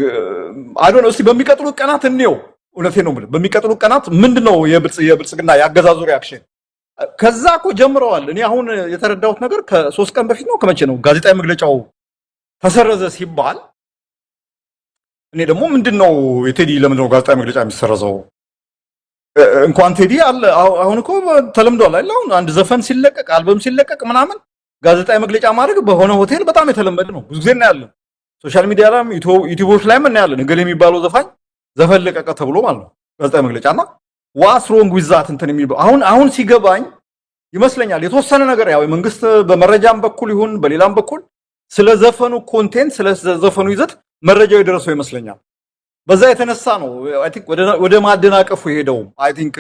አይዶን እስቲ በሚቀጥሉ ቀናት እንየው። እውነቴ ነው ማለት በሚቀጥሉ ቀናት ምንድነው የብልጽግና ያገዛዙ ሪአክሽን? ከዛ እኮ ጀምረዋል። እኔ አሁን የተረዳሁት ነገር ከ3 ቀን በፊት ነው ከመቼ ነው ጋዜጣዊ መግለጫው ተሰረዘ ሲባል እኔ ደግሞ ምንድነው የቴዲ ለምንድነው ጋዜጣዊ መግለጫ የሚሰረዘው? እንኳን ቴዲ አለ አሁን እኮ ተለምዷል አይደል? አሁን አንድ ዘፈን ሲለቀቅ አልበም ሲለቀቅ ምናምን ጋዜጣዊ መግለጫ ማድረግ በሆነ ሆቴል በጣም የተለመደ ነው። ብዙ ጊዜ እናያለን። ሶሻል ሚዲያ ላይ ዩቲዩቦች ላይ እናያለን። እገሌ የሚባለው ዘፋኝ ዘፈን ለቀቀ ተብሎ ማለት ነው ጋዜጣዊ መግለጫና ዋትስ ሮንግ ዊዝ ዛት እንትን የሚባለው አሁን ሲገባኝ ይመስለኛል የተወሰነ ነገር ያው መንግስት በመረጃም በኩል ይሁን በሌላም በኩል ስለ ዘፈኑ ኮንቴንት ስለ ዘፈኑ ይዘት መረጃው የደረሰው ይመስለኛል። በዛ የተነሳ ነው አይ ቲንክ ወደ ማደናቀፉ የሄደው። አይ ቲንክ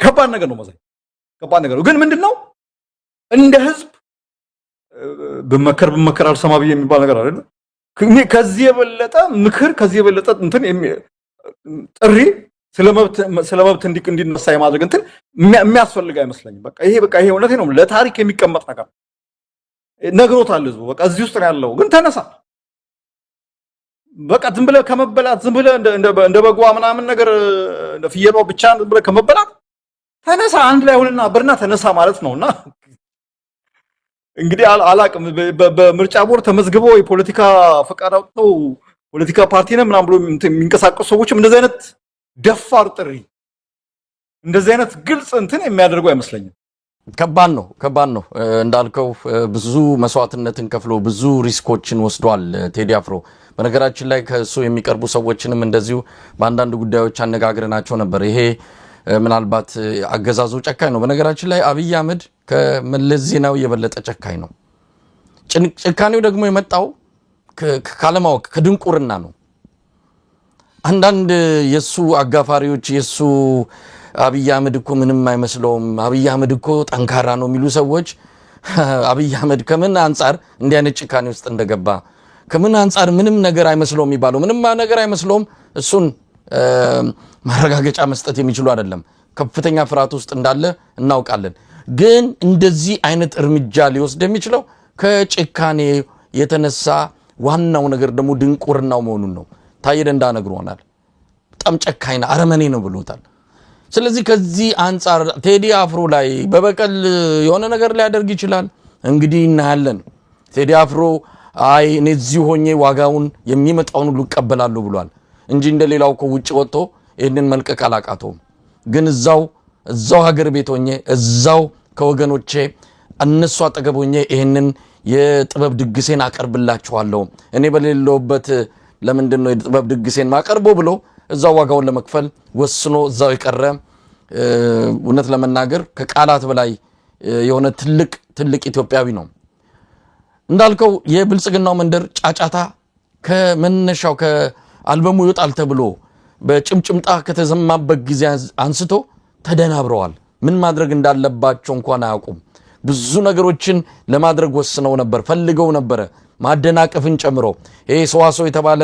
ከባድ ነገር ነው መሳይ፣ ከባድ ነገር ነው። ግን ምንድነው እንደ ህዝብ በመከር አልሰማ ብዬ የሚባል ነገር አይደለም። ከዚህ የበለጠ ምክር ከዚህ የበለጠ እንትን ጥሪ ስለመብት እንዲነሳ የማድረግ እንትን የሚያስፈልግ አይመስለኝም። በቃ ይሄ እውነቴ ነው ለታሪክ የሚቀመጥ ነገር ነግሮታል ህዝቡ። በቃ እዚህ ውስጥ ነው ያለው። ግን ተነሳ በቃ ዝም ብለህ ከመበላት ዝም ብለህ እንደ በጓ ምናምን ነገር እንደ ፍየሏ ብቻ ዝም ብለህ ከመበላት ተነሳ፣ አንድ ላይ ሆነና ብርና ተነሳ ማለት ነውና እንግዲህ አላቅም በምርጫ ቦርድ ተመዝግበው የፖለቲካ ፈቃድ አውጥተው ፖለቲካ ፓርቲ ነን ምናምን ብሎ የሚንቀሳቀሱ ሰዎችም እንደዚህ አይነት ደፋር ጥሪ እንደዚህ አይነት ግልጽ እንትን የሚያደርጉ አይመስለኝም። ከባድ ነው እንዳልከው ብዙ መስዋዕትነትን ከፍሎ ብዙ ሪስኮችን ወስዷል ቴዲ አፍሮ። በነገራችን ላይ ከሱ የሚቀርቡ ሰዎችንም እንደዚሁ በአንዳንድ ጉዳዮች አነጋግረናቸው ነበር። ይሄ ምናልባት አገዛዙ ጨካኝ ነው። በነገራችን ላይ አብይ አህመድ ከመለስ ዜናዊ የበለጠ ጨካኝ ነው። ጭካኔው ደግሞ የመጣው ካለማወቅ ከድንቁርና ነው። አንዳንድ የሱ አጋፋሪዎች የሱ አብይ አህመድ እኮ ምንም አይመስለውም፣ አብይ አህመድ እኮ ጠንካራ ነው የሚሉ ሰዎች አብይ አህመድ ከምን አንጻር እንዲህ አይነት ጭካኔ ውስጥ እንደገባ ከምን አንጻር ምንም ነገር አይመስለውም የሚባለው ምንም ነገር አይመስለውም እሱን ማረጋገጫ መስጠት የሚችሉ አይደለም። ከፍተኛ ፍርሃት ውስጥ እንዳለ እናውቃለን። ግን እንደዚህ አይነት እርምጃ ሊወስድ የሚችለው ከጭካኔ የተነሳ ዋናው ነገር ደግሞ ድንቁርናው መሆኑን ነው። ታዬ ደንደዓ ነግሮናል። በጣም ጨካኝ ነው፣ አረመኔ ነው ብሎታል። ስለዚህ ከዚህ አንጻር ቴዲ አፍሮ ላይ በበቀል የሆነ ነገር ሊያደርግ ይችላል። እንግዲህ እናያለን። ቴዲ አፍሮ አይ እኔ እዚህ ሆኜ ዋጋውን የሚመጣውን ሁሉ እቀበላለሁ ብሏል እንጂ እንደሌላው እኮ ውጭ ወጥቶ ይህንን መልቀቅ አላቃተውም። ግን እዛው ሀገር ቤት ሆኜ እዛው ከወገኖቼ እነሱ አጠገብ ሆኜ ይህንን የጥበብ ድግሴን አቀርብላችኋለሁ፣ እኔ በሌለውበት ለምንድን ነው የጥበብ ድግሴን ማቀርቦ ብሎ እዛው ዋጋውን ለመክፈል ወስኖ እዛው የቀረ እውነት ለመናገር ከቃላት በላይ የሆነ ትልቅ ኢትዮጵያዊ ነው። እንዳልከው የብልጽግናው መንደር ጫጫታ ከመነሻው ከአልበሙ ይወጣል ተብሎ በጭምጭምጣ ከተዘማበት ጊዜ አንስቶ ተደናብረዋል። ምን ማድረግ እንዳለባቸው እንኳን አያውቁም። ብዙ ነገሮችን ለማድረግ ወስነው ነበር፣ ፈልገው ነበር፣ ማደናቀፍን ጨምሮ። ይሄ ሰዋሰው የተባለ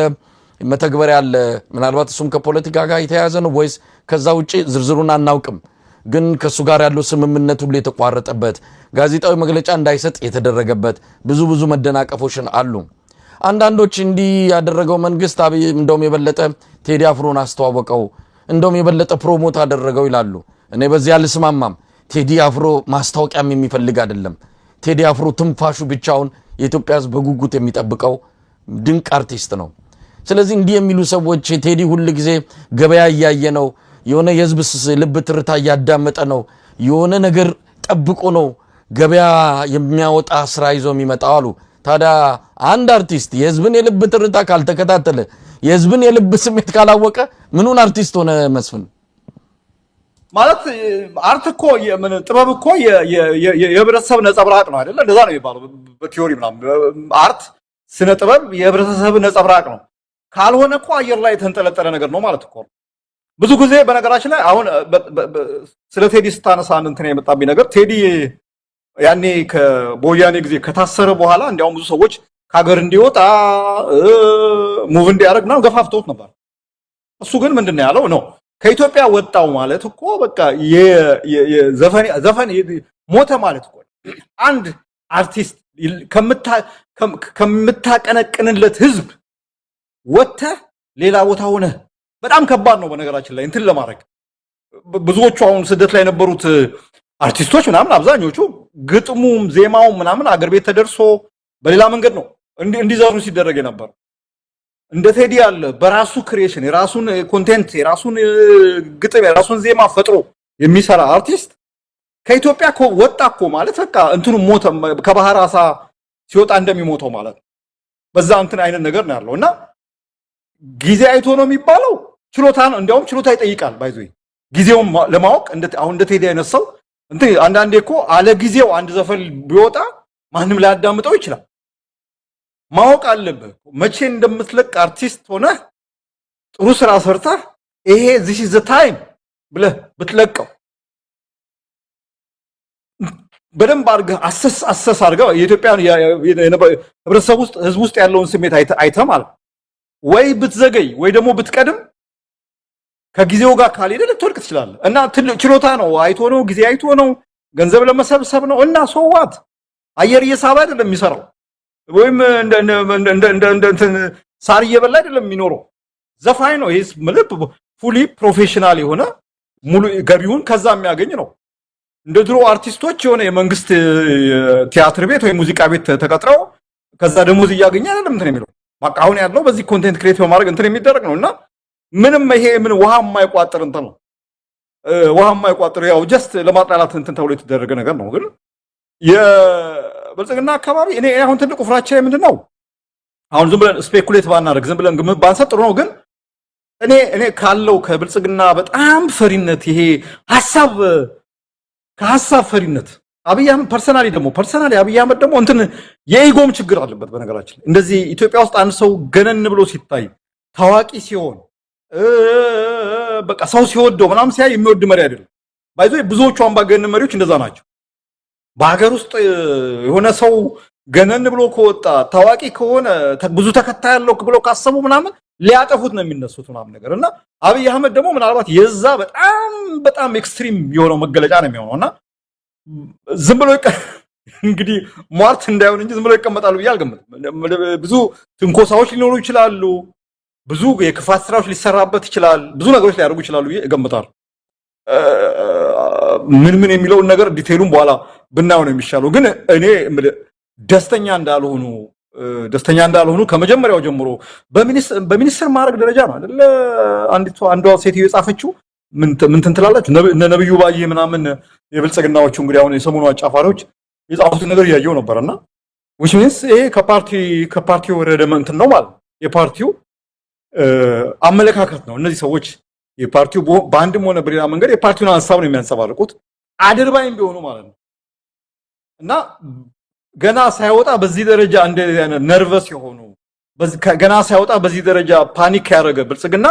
መተግበሪያ አለ። ምናልባት እሱም ከፖለቲካ ጋር የተያያዘ ነው ወይስ ከዛ ውጪ ዝርዝሩን አናውቅም። ግን ከሱ ጋር ያለው ስምምነት ሁሉ የተቋረጠበት ጋዜጣዊ መግለጫ እንዳይሰጥ የተደረገበት ብዙ መደናቀፎችን አሉ። አንዳንዶች እንዲህ ያደረገው መንግስት አብይ እንደውም የበለጠ ቴዲ አፍሮን አስተዋወቀው እንደውም የበለጠ ፕሮሞት አደረገው ይላሉ። እኔ በዚህ አልስማማም። ቴዲ አፍሮ ማስታወቂያም የሚፈልግ አይደለም። ቴዲ አፍሮ ትንፋሹ ብቻውን የኢትዮጵያ ሕዝብ በጉጉት የሚጠብቀው ድንቅ አርቲስት ነው። ስለዚህ እንዲህ የሚሉ ሰዎች ቴዲ ሁሉ ጊዜ ገበያ እያየ ነው፣ የሆነ የሕዝብ ልብ ትርታ እያዳመጠ ነው፣ የሆነ ነገር ጠብቆ ነው ገበያ የሚያወጣ ስራ ይዞ የሚመጣው አሉ። ታዲያ አንድ አርቲስት የሕዝብን የልብ ትርታ ካልተከታተለ የሕዝብን የልብ ስሜት ካላወቀ ምኑን አርቲስት ሆነ መስፍን? ማለት አርት እኮ ጥበብ እኮ የህብረተሰብ ነጸብራቅ ነው አይደለ? እንደዛ ነው የሚባለው በቲዮሪ ምናምን። አርት ስነ ጥበብ የህብረተሰብ ነጸብራቅ ነው። ካልሆነ እኮ አየር ላይ የተንጠለጠለ ነገር ነው ማለት እኮ። ብዙ ጊዜ በነገራችን ላይ አሁን ስለ ቴዲ ስታነሳ እንትን የመጣብኝ ነገር ቴዲ ያኔ በወያኔ ጊዜ ከታሰረ በኋላ እንዲያውም ብዙ ሰዎች ከሀገር እንዲወጣ ሙቭ እንዲያደርግ ምናምን ገፋፍተውት ነበር። እሱ ግን ምንድን ነው ያለው ነው ከኢትዮጵያ ወጣው ማለት እኮ በቃ ዘፈን ሞተ ማለት እኮ። አንድ አርቲስት ከምታቀነቅንለት ህዝብ ወጥተህ ሌላ ቦታ ሆነ በጣም ከባድ ነው። በነገራችን ላይ እንትን ለማድረግ ብዙዎቹ አሁን ስደት ላይ የነበሩት አርቲስቶች ምናምን አብዛኞቹ ግጥሙም ዜማውም ምናምን አገር ቤት ተደርሶ በሌላ መንገድ ነው እንዲዘሩ ሲደረግ የነበረው። እንደ ቴዲ ያለ በራሱ ክሪኤሽን የራሱን ኮንቴንት የራሱን ግጥም የራሱን ዜማ ፈጥሮ የሚሰራ አርቲስት ከኢትዮጵያ ወጣ እኮ ማለት በቃ እንትኑ ሞተ፣ ከባህር አሳ ሲወጣ እንደሚሞተው ማለት ነው። በዛ እንትን አይነት ነገር ነው ያለው እና ጊዜ አይቶ ነው የሚባለው። ችሎታ ነው እንዲያውም ችሎታ ይጠይቃል። ባይዞ ጊዜውን ለማወቅ አሁን እንደ ቴዲ አይነት ሰው እንትን አንዳንዴ እኮ አለ ጊዜው አንድ ዘፈን ቢወጣ ማንም ላያዳምጠው ይችላል። ማወቅ አለብህ መቼ እንደምትለቅ አርቲስት ሆነ ጥሩ ስራ ሰርተህ ይሄ this is the time ብለህ ብትለቀው በደንብ አድርገህ አሰስ አድርገህ የኢትዮጵያን ህብረተሰብ ውስጥ ህዝብ ውስጥ ያለውን ስሜት አይተህ ማለት ወይ ብትዘገይ ወይ ደግሞ ብትቀድም ከጊዜው ጋር ካልሄደ ልትወድቅ ትችላለህ። እና ትልቅ ችሎታ ነው። አይቶ ነው ጊዜ አይቶ ነው ገንዘብ ለመሰብሰብ ነው። እና ሶዋት አየር እየሳበ አይደለም የሚሰራው ወይም እንደ ሳር እየበላ አይደለም የሚኖረው። ዘፋኝ ነው። ይሄስ ምልብ ፉሊ ፕሮፌሽናል የሆነ ሙሉ ገቢውን ከዛ የሚያገኝ ነው። እንደ ድሮ አርቲስቶች የሆነ የመንግስት ቲያትር ቤት ወይ ሙዚቃ ቤት ተቀጥረው ከዛ ደሞዝ እያገኘ አይደለም እንትን የሚለው። በቃ አሁን ያለው በዚህ ኮንቴንት ክሬት በማድረግ እንትን የሚደረግ ነውና ምንም ይሄ ምን ውሃ የማይቋጥር እንትን ነው። ውሃ የማይቋጥር ያው ጀስት ለማጣላት እንትን ተብሎ የተደረገ ነገር ነው። ግን የብልጽግና አካባቢ እኔ አሁን ትልቁ ፍራቻ ምንድነው? አሁን ዝም ብለን ስፔኩሌት ባናደርግ ዝም ብለን ግምት ባንሰጥ ጥሩ ነው። ግን እኔ ካለው ከብልጽግና በጣም ፈሪነት ይሄ ከሀሳብ ፈሪነት አብይ አህመድ ፐርሰናሊ አብይ አህመድ ደግሞ እንትን የኢጎም ችግር አለበት። በነገራችን ላይ እንደዚህ ኢትዮጵያ ውስጥ አንድ ሰው ገነን ብሎ ሲታይ ታዋቂ ሲሆን በቃ ሰው ሲወደው ምናምን ሲያይ የሚወድ መሪ አይደለም። ባይዞ ብዙዎቹ አምባገነን መሪዎች እንደዛ ናቸው። በሀገር ውስጥ የሆነ ሰው ገነን ብሎ ከወጣ ታዋቂ ከሆነ ብዙ ተከታይ ያለው ብሎ ካሰቡ ምናምን ሊያጠፉት ነው የሚነሱት ምናምን ነገር እና አብይ አህመድ ደግሞ ምናልባት የዛ በጣም ኤክስትሪም የሆነው መገለጫ ነው የሚሆነውና ዝም ብሎ እንግዲህ ሟርት እንዳይሆን እንጂ ዝም ብሎ ይቀመጣሉ ብዬ አልገምትም። ብዙ ትንኮሳዎች ሊኖሩ ይችላሉ። ብዙ የክፋት ስራዎች ሊሰራበት ይችላል። ብዙ ነገሮች ሊያደርጉ ይችላሉ ብዬ እገምታለሁ። ምን የሚለውን ነገር ዲቴይሉን በኋላ ብናየው ነው የሚሻለው። ግን እኔ ደስተኛ እንዳልሆኑ ከመጀመሪያው ጀምሮ በሚኒስትር ማዕረግ ደረጃ ነው አይደል አንዷ ሴትዮ የጻፈችው ምን ትላላችሁ? እነ ነብዩ ባዬ ምናምን የብልጽግናዎቹ እንግዲህ አሁን የሰሞኑ አጫፋሪዎች የጻፉት ነገር እያየው ነበርና which means ይሄ ከፓርቲው ወረደ እንትን ነው ማለት የፓርቲው አመለካከት ነው። እነዚህ ሰዎች የፓርቲው በአንድም ሆነ በሌላ መንገድ የፓርቲውን ሐሳብ ነው የሚያንጸባርቁት አድርባይም ቢሆኑ ማለት ነው። እና ገና ሳይወጣ በዚህ ደረጃ እንደ ነርቨስ የሆኑ ገና ሳይወጣ በዚህ ደረጃ ፓኒክ ያደረገ ብልጽግና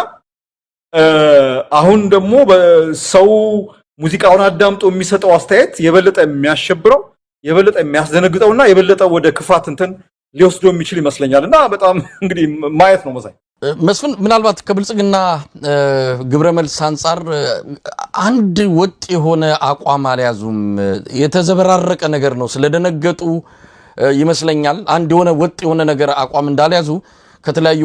አሁን ደግሞ በሰው ሙዚቃውን አዳምጦ የሚሰጠው አስተያየት የበለጠ የሚያሸብረው የበለጠ የሚያስደነግጠውና የበለጠ ወደ ክፋት እንትን ሊወስዶ የሚችል ይመስለኛል። እና በጣም እንግዲህ ማየት ነው መሳይ መስፍን ምናልባት ከብልጽግና ግብረ መልስ አንፃር አንድ ወጥ የሆነ አቋም አልያዙም። የተዘበራረቀ ነገር ነው። ስለደነገጡ ይመስለኛል አንድ የሆነ ወጥ የሆነ ነገር አቋም እንዳልያዙ ከተለያዩ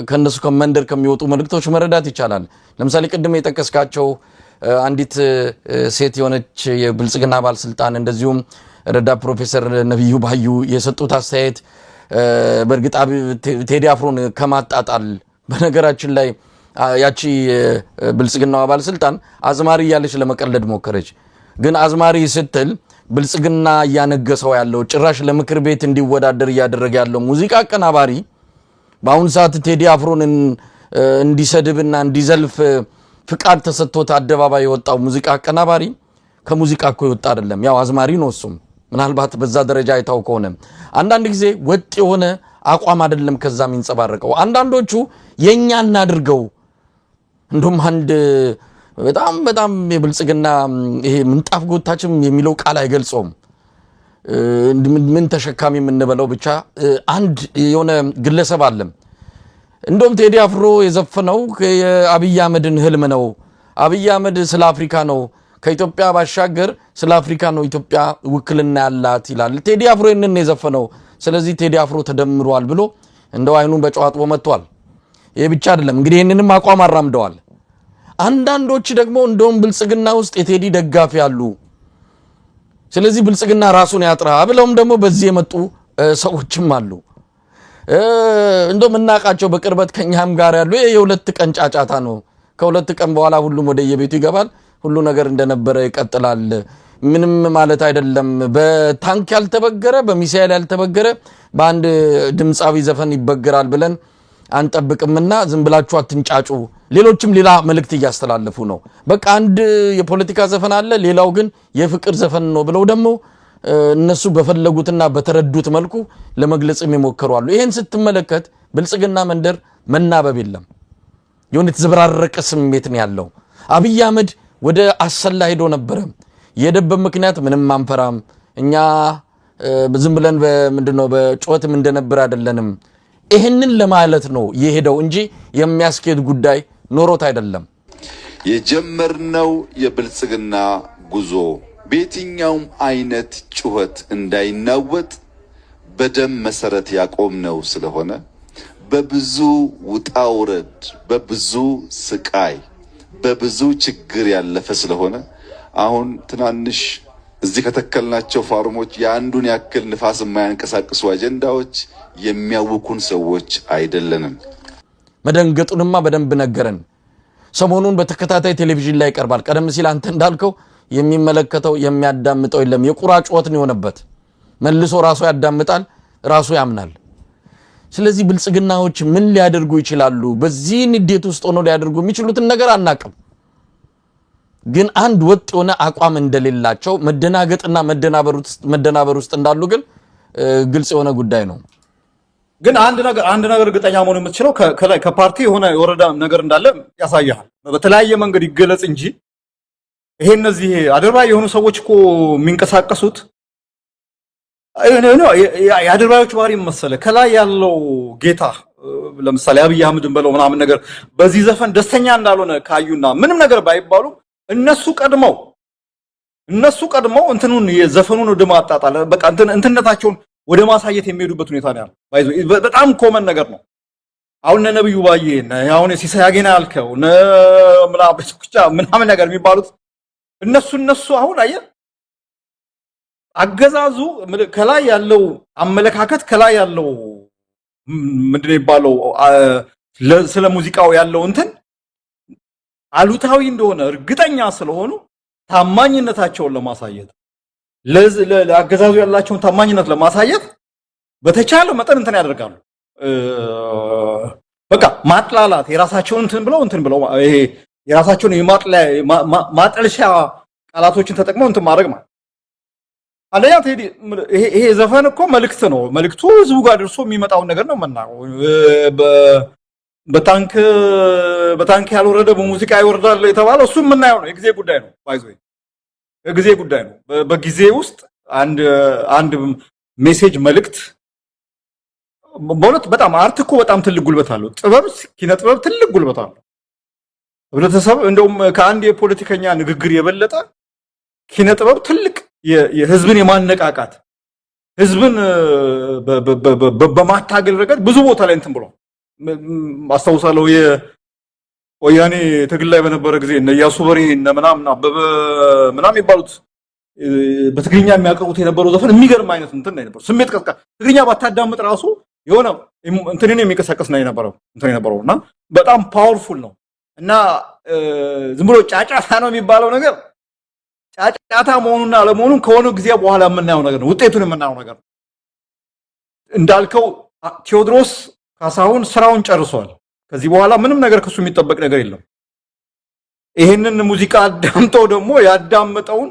ከነሱ ከመንደር ከሚወጡ መልእክቶች መረዳት ይቻላል። ለምሳሌ ቅድም የጠቀስካቸው አንዲት ሴት የሆነች የብልጽግና ባለስልጣን እንደዚሁም ረዳት ፕሮፌሰር ነብዩ ባዩ የሰጡት አስተያየት በእርግጥ ቴዲ አፍሮን ከማጣጣል በነገራችን ላይ ያቺ ብልጽግናዋ ባለስልጣን አዝማሪ እያለች ለመቀለድ ሞከረች። ግን አዝማሪ ስትል ብልጽግና እያነገሰው ያለው ጭራሽ ለምክር ቤት እንዲወዳደር እያደረገ ያለው ሙዚቃ አቀናባሪ በአሁን ሰዓት ቴዲ አፍሮን እንዲሰድብና እንዲዘልፍ ፍቃድ ተሰጥቶት አደባባይ የወጣው ሙዚቃ አቀናባሪ ከሙዚቃ እኮ ይወጣ አይደለም፣ ያው አዝማሪ ነው እሱም። ምናልባት በዛ ደረጃ አይታው ከሆነ አንዳንድ ጊዜ ወጥ የሆነ አቋም አይደለም ከዛ የሚንጸባረቀው። አንዳንዶቹ የኛ እናድርገው እንደውም አንድ በጣም የብልጽግና ይሄ ምንጣፍ ጎታችም የሚለው ቃል አይገልጸውም። ምን ተሸካሚ የምንበለው ብቻ አንድ የሆነ ግለሰብ አለ። እንደውም ቴዲ አፍሮ የዘፈነው የአብይ አህመድን ህልም ነው። አብይ አህመድ ስለ አፍሪካ ነው ከኢትዮጵያ ባሻገር ስለ አፍሪካ ነው ኢትዮጵያ ውክልና ያላት ይላል። ቴዲ አፍሮ ይህንን የዘፈነው ስለዚህ ቴዲ አፍሮ ተደምሯል ብሎ እንደው አይኑን በጨዋጥቦ መጥቷል። ይሄ ብቻ አይደለም እንግዲህ ይህንንም አቋም አራምደዋል። አንዳንዶች ደግሞ እንደውም ብልጽግና ውስጥ የቴዲ ደጋፊ አሉ፣ ስለዚህ ብልጽግና ራሱን ያጥራ ብለውም ደግሞ በዚህ የመጡ ሰዎችም አሉ። እንደውም እናቃቸው በቅርበት ከኛም ጋር ያሉ የሁለት ቀን ጫጫታ ነው። ከሁለት ቀን በኋላ ሁሉም ወደ የቤቱ ይገባል፣ ሁሉ ነገር እንደነበረ ይቀጥላል። ምንም ማለት አይደለም። በታንክ ያልተበገረ በሚሳኤል ያልተበገረ በአንድ ድምጻዊ ዘፈን ይበገራል ብለን አንጠብቅምና ዝም ብላችሁ አትንጫጩ። ሌሎችም ሌላ መልእክት እያስተላለፉ ነው። በቃ አንድ የፖለቲካ ዘፈን አለ፣ ሌላው ግን የፍቅር ዘፈን ነው ብለው ደግሞ እነሱ በፈለጉትና በተረዱት መልኩ ለመግለጽም ይሞክሩ አሉ። ይሄን ስትመለከት ብልጽግና መንደር መናበብ የለም፣ የሆነ የተዘበራረቀ ስሜት ነው ያለው። አብይ አህመድ ወደ አሰላ ሄዶ ነበረ። የደበብ ምክንያት ምንም አንፈራም እኛ ዝም ብለን በምንድነው በጮትም እንደነበር አይደለንም። ይሄንን ለማለት ነው የሄደው እንጂ የሚያስኬድ ጉዳይ ኖሮት አይደለም። የጀመርነው የብልጽግና ጉዞ በየትኛውም አይነት ጩኸት እንዳይናወጥ በደም መሰረት ያቆምነው ስለሆነ በብዙ ውጣውረድ፣ በብዙ ስቃይ፣ በብዙ ችግር ያለፈ ስለሆነ አሁን ትናንሽ እዚህ ከተከልናቸው ፋርሞች የአንዱን ያክል ንፋስ የማያንቀሳቅሱ አጀንዳዎች የሚያውኩን ሰዎች አይደለንም። መደንገጡንማ በደንብ ነገረን። ሰሞኑን በተከታታይ ቴሌቪዥን ላይ ይቀርባል። ቀደም ሲል አንተ እንዳልከው የሚመለከተው የሚያዳምጠው የለም። የቁራ ጩኸት ነው የሆነበት። መልሶ ራሱ ያዳምጣል፣ ራሱ ያምናል። ስለዚህ ብልጽግናዎች ምን ሊያደርጉ ይችላሉ? በዚህ ንዴት ውስጥ ሆኖ ሊያደርጉ የሚችሉትን ነገር አናቅም። ግን አንድ ወጥ የሆነ አቋም እንደሌላቸው መደናገጥና መደናበር ውስጥ እንዳሉ ግን ግልጽ የሆነ ጉዳይ ነው። ግን አንድ ነገር እርግጠኛ መሆን የምትችለው ከፓርቲ የሆነ የወረዳ ነገር እንዳለ ያሳያል። በተለያየ መንገድ ይገለጽ እንጂ ይሄ እነዚህ አድርባይ የሆኑ ሰዎች እኮ የሚንቀሳቀሱት የአድርባዮች ባህሪ መሰለ። ከላይ ያለው ጌታ ለምሳሌ አብይ አህመድን በለው ምናምን ነገር በዚህ ዘፈን ደስተኛ እንዳልሆነ ካዩና ምንም ነገር ባይባሉ እነሱ ቀድመው እንትኑን የዘፈኑን ወደ ማጣጣል በቃ እንትነታቸውን ወደ ማሳየት የሚሄዱበት ሁኔታ ነው ያለው። በጣም ኮመን ነገር ነው። አሁን ነብዩ ባዬ አሁን ሲሳይ አገና ያልከው ምናምን ነገር የሚባሉት እነሱ አሁን አየ አገዛዙ ከላይ ያለው አመለካከት ከላይ ያለው ምንድነው ይባለው ስለ ሙዚቃው ያለው እንትን አሉታዊ እንደሆነ እርግጠኛ ስለሆኑ ታማኝነታቸውን ለማሳየት ለአገዛዙ ያላቸውን ታማኝነት ለማሳየት በተቻለ መጠን እንትን ያደርጋሉ። በቃ ማጥላላት የራሳቸውን እንትን ብለው ይሄ የራሳቸውን ማጠልሻ ቃላቶችን ተጠቅመው እንትን ማድረግ ማለት አንደኛ ቴዲ ይሄ ዘፈን እኮ መልእክት ነው። መልእክቱ ህዝቡ ጋር ደርሶ የሚመጣውን ነገር ነው የምናየው። በታንክ ያልወረደ በሙዚቃ ይወርዳል የተባለው እሱ የምናየው ነው። የጊዜ ጉዳይ ነው። የጊዜ ጉዳይ ነው። በጊዜ ውስጥ አንድ ሜሴጅ መልእክት በእውነት በጣም አርት እኮ በጣም ትልቅ ጉልበት አለው። ጥበብ ኪነ ጥበብ ትልቅ ጉልበት አለው። ህብረተሰብ እንደውም ከአንድ የፖለቲከኛ ንግግር የበለጠ ኪነ ጥበብ ትልቅ የህዝብን የማነቃቃት ህዝብን በማታገል ረገድ ብዙ ቦታ ላይ እንትን ብሎ አስታውሳለሁ። የወያኔ ትግል ላይ በነበረ ጊዜ እነ ኢያሱ በሬ እነ ምናምን አበበ ምናምን የሚባሉት በትግርኛ የሚያቀርቡት የነበረው ዘፈን የሚገርም አይነት እንትን ነው የነበረው። ስሜት ቀስቃ ትግርኛ ባታዳምጥ ራሱ የሆነ እንትንን የሚቀሰቅስ ነው የነበረው እና በጣም ፓወርፉል ነው እና ዝም ብሎ ጫጫታ ነው የሚባለው ነገር ጫጫታ መሆኑና አለመሆኑን ከሆነ ጊዜ በኋላ የምናየው ነገር ነው፣ ውጤቱን የምናየው ነገር ነው። እንዳልከው ቴዎድሮስ ካሳሁን ስራውን ጨርሷል። ከዚህ በኋላ ምንም ነገር ከሱ የሚጠበቅ ነገር የለም። ይሄንን ሙዚቃ አዳምጠው ደግሞ ያዳመጠውን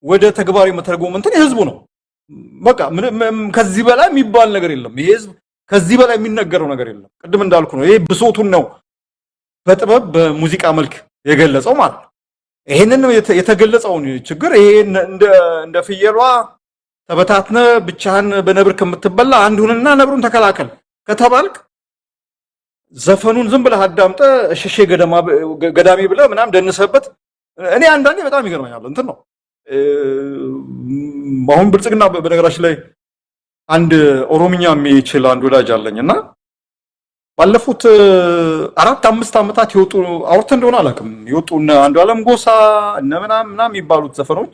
ወደ ተግባር መተርጎም እንትን የህዝቡ ነው። በቃ ከዚህ በላይ የሚባል ነገር የለም። ይሄ ህዝብ ከዚህ በላይ የሚነገረው ነገር የለም። ቅድም እንዳልኩ ነው፣ ይሄ ብሶቱን ነው በጥበብ በሙዚቃ መልክ የገለጸው ማለት ነው። ይሄንን የተገለጸውን ችግር ይሄ እንደ ፍየሏ ተበታትነ ብቻህን በነብር ከምትበላ አንዱንና ነብሩን ተከላከል ከተባልክ ዘፈኑን ዝም ብለህ አዳምጠ እሸሼ ገዳሚ ብለህ ምናምን ደንሰበት። እኔ አንዳንዴ በጣም ይገርመኛል እንትን ነው አሁን ብልጽግና በነገራችን ላይ አንድ ኦሮምኛ የሚችል አንድ ወዳጅ አለኝና ባለፉት 4-5 ዓመታት ይወጡ አውርተ እንደሆነ አላውቅም ይወጡ እነ አንዱዓለም ጎሳ እነ ምናምን የሚባሉት ዘፈኖች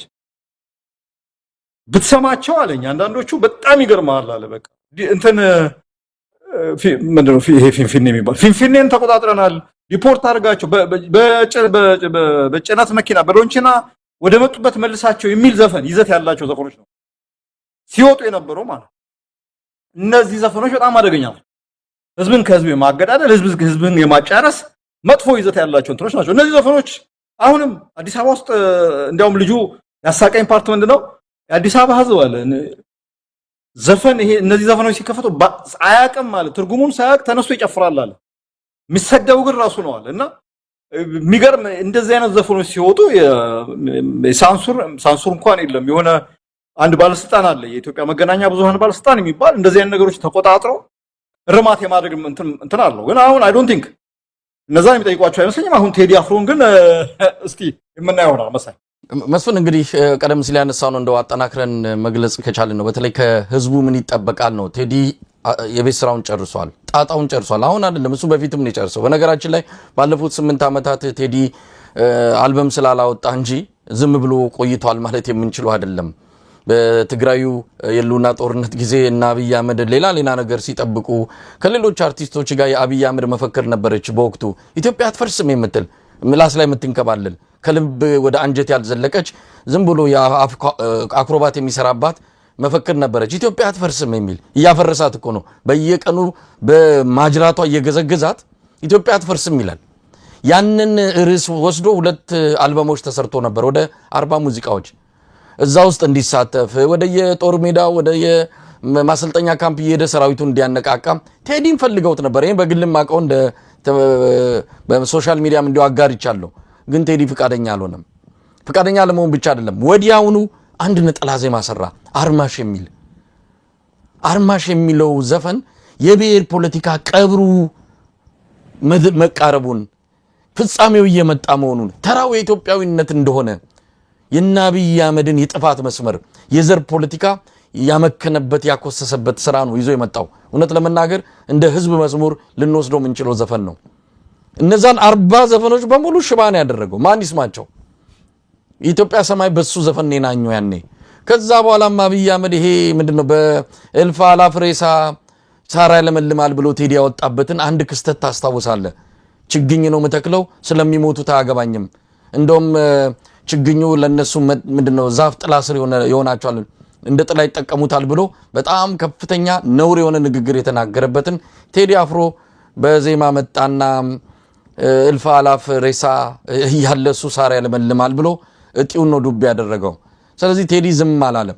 ብትሰማቸው አለኝ አንዳንዶቹ በጣም ይገርማል አለ። በቃ እንትን ምንድነው ይሄ ፊንፊኔ የሚባል ፊንፊኔን ተቆጣጥረናል ሪፖርት አድርጋቸው በጭነት መኪና በሎንቺና ወደ መጡበት መልሳቸው የሚል ዘፈን ይዘት ያላቸው ዘፈኖች ነው ሲወጡ የነበረው ማለት። እነዚህ ዘፈኖች በጣም አደገኛ ናቸው። ህዝብን ከህዝብ የማገዳደል ህዝብን የማጫረስ መጥፎ ይዘት ያላቸው እንትኖች ናቸው እነዚህ ዘፈኖች። አሁንም አዲስ አበባ ውስጥ እንዲያውም ልጁ ያሳቀኝ ፓርት ምንድነው የአዲስ አበባ ህዝብ አለ ዘፈን ይሄ እነዚህ ዘፈኖች ሲከፈቱ አያውቅም ማለት ትርጉሙን ሳያውቅ ተነስቶ ይጨፍራል አለ። የሚሰደው ግን ራሱ ነው አለ እና የሚገርም እንደዚህ አይነት ዘፈኖች ሲወጡ ሳንሱር እንኳን የለም። የሆነ አንድ ባለስልጣን አለ የኢትዮጵያ መገናኛ ብዙሃን ባለስልጣን የሚባል እንደዚህ አይነት ነገሮች ተቆጣጥረው ርማት የማድረግ እንትን አለው። ግን አሁን አይ ዶንት ቲንክ እነዛን የሚጠይቋቸው አይመስለኝም። አሁን ቴዲ አፍሮን ግን እስቲ የምናየው ነው መሳይ መስፍን እንግዲህ ቀደም ሲል ያነሳው ነው እንደው አጠናክረን መግለጽ ከቻልን ነው በተለይ ከህዝቡ ምን ይጠበቃል ነው። ቴዲ የቤት ስራውን ጨርሷል፣ ጣጣውን ጨርሷል። አሁን አይደለም እሱ በፊትም ነው የጨርሰው። በነገራችን ላይ ባለፉት 8 ዓመታት ቴዲ አልበም ስላላወጣ እንጂ ዝም ብሎ ቆይቷል ማለት የምንችለው አይደለም። በትግራዩ የሉና ጦርነት ጊዜ እና አብይ አህመድ ሌላ ነገር ሲጠብቁ ከሌሎች አርቲስቶች ጋር የአብይ አህመድ መፈክር ነበረች በወቅቱ ኢትዮጵያ አትፈርስም የምትል ምላስ ላይ የምትንከባለል ከልብ ወደ አንጀት ያልዘለቀች ዝም ብሎ አክሮባት የሚሰራባት መፈክር ነበረች ኢትዮጵያ አትፈርስም የሚል። እያፈረሳት እኮ ነው በየቀኑ በማጅራቷ እየገዘገዛት ኢትዮጵያ አትፈርስም ይላል። ያንን ርዕስ ወስዶ 2 አልበሞች ተሰርቶ ነበር ወደ 40 ሙዚቃዎች እዛ ውስጥ እንዲሳተፍ ወደ የጦር ሜዳ ወደ የማሰልጠኛ ካምፕ እየሄደ ሰራዊቱን እንዲያነቃቃ ቴዲን ፈልገውት ነበር። ይሄን በግልም አቀው እንደ በሶሻል ሚዲያም እንዲው አጋርቻለሁ። ግን ቴዲ ፍቃደኛ አልሆነም። ፍቃደኛ ለመሆን ብቻ አይደለም ወዲያውኑ አንድ ነጠላ ዜማ ሰራ አርማሽ የሚለው ዘፈን የብሔር ፖለቲካ ቀብሩ መቃረቡን ፍጻሜው እየመጣ መሆኑን ተራው የኢትዮጵያዊነት እንደሆነ የአብይ አህመድን የጥፋት መስመር የዘር ፖለቲካ ያመከነበት ያኮሰሰበት ስራ ነው ይዞ የመጣው። እውነት ለመናገር እንደ ህዝብ መዝሙር ልንወስደው የምንችለው ዘፈን ነው። እነዛን 40 ዘፈኖች በሙሉ ሽባን ያደረገው ማን ይስማቸው? ኢትዮጵያ ሰማይ በሱ ዘፈን ነናኘው ያኔ። ከዛ በኋላም አብይ አህመድ ይሄ ምንድነው በእልፍ አላፍ ሬሳ ሳራ ለመልማል ብሎ ቴዲ ያወጣበትን አንድ ክስተት ታስታውሳለህ? ችግኝ ነው መተክለው ስለሚሞቱ ታያገባኝም እንደውም ችግኙ ለነሱ ምንድነው ዛፍ ጥላ ስር ይሆናቸዋል እንደ ጥላ ይጠቀሙታል ብሎ በጣም ከፍተኛ ነውር የሆነ ንግግር የተናገረበትን ቴዲ አፍሮ በዜማ መጣና እልፍ አላፍ ሬሳ ያለሱ ሳራ ያለመልማል ብሎ እጢውን ነው ዱብ ያደረገው። ስለዚህ ቴዲ ዝም አላለም።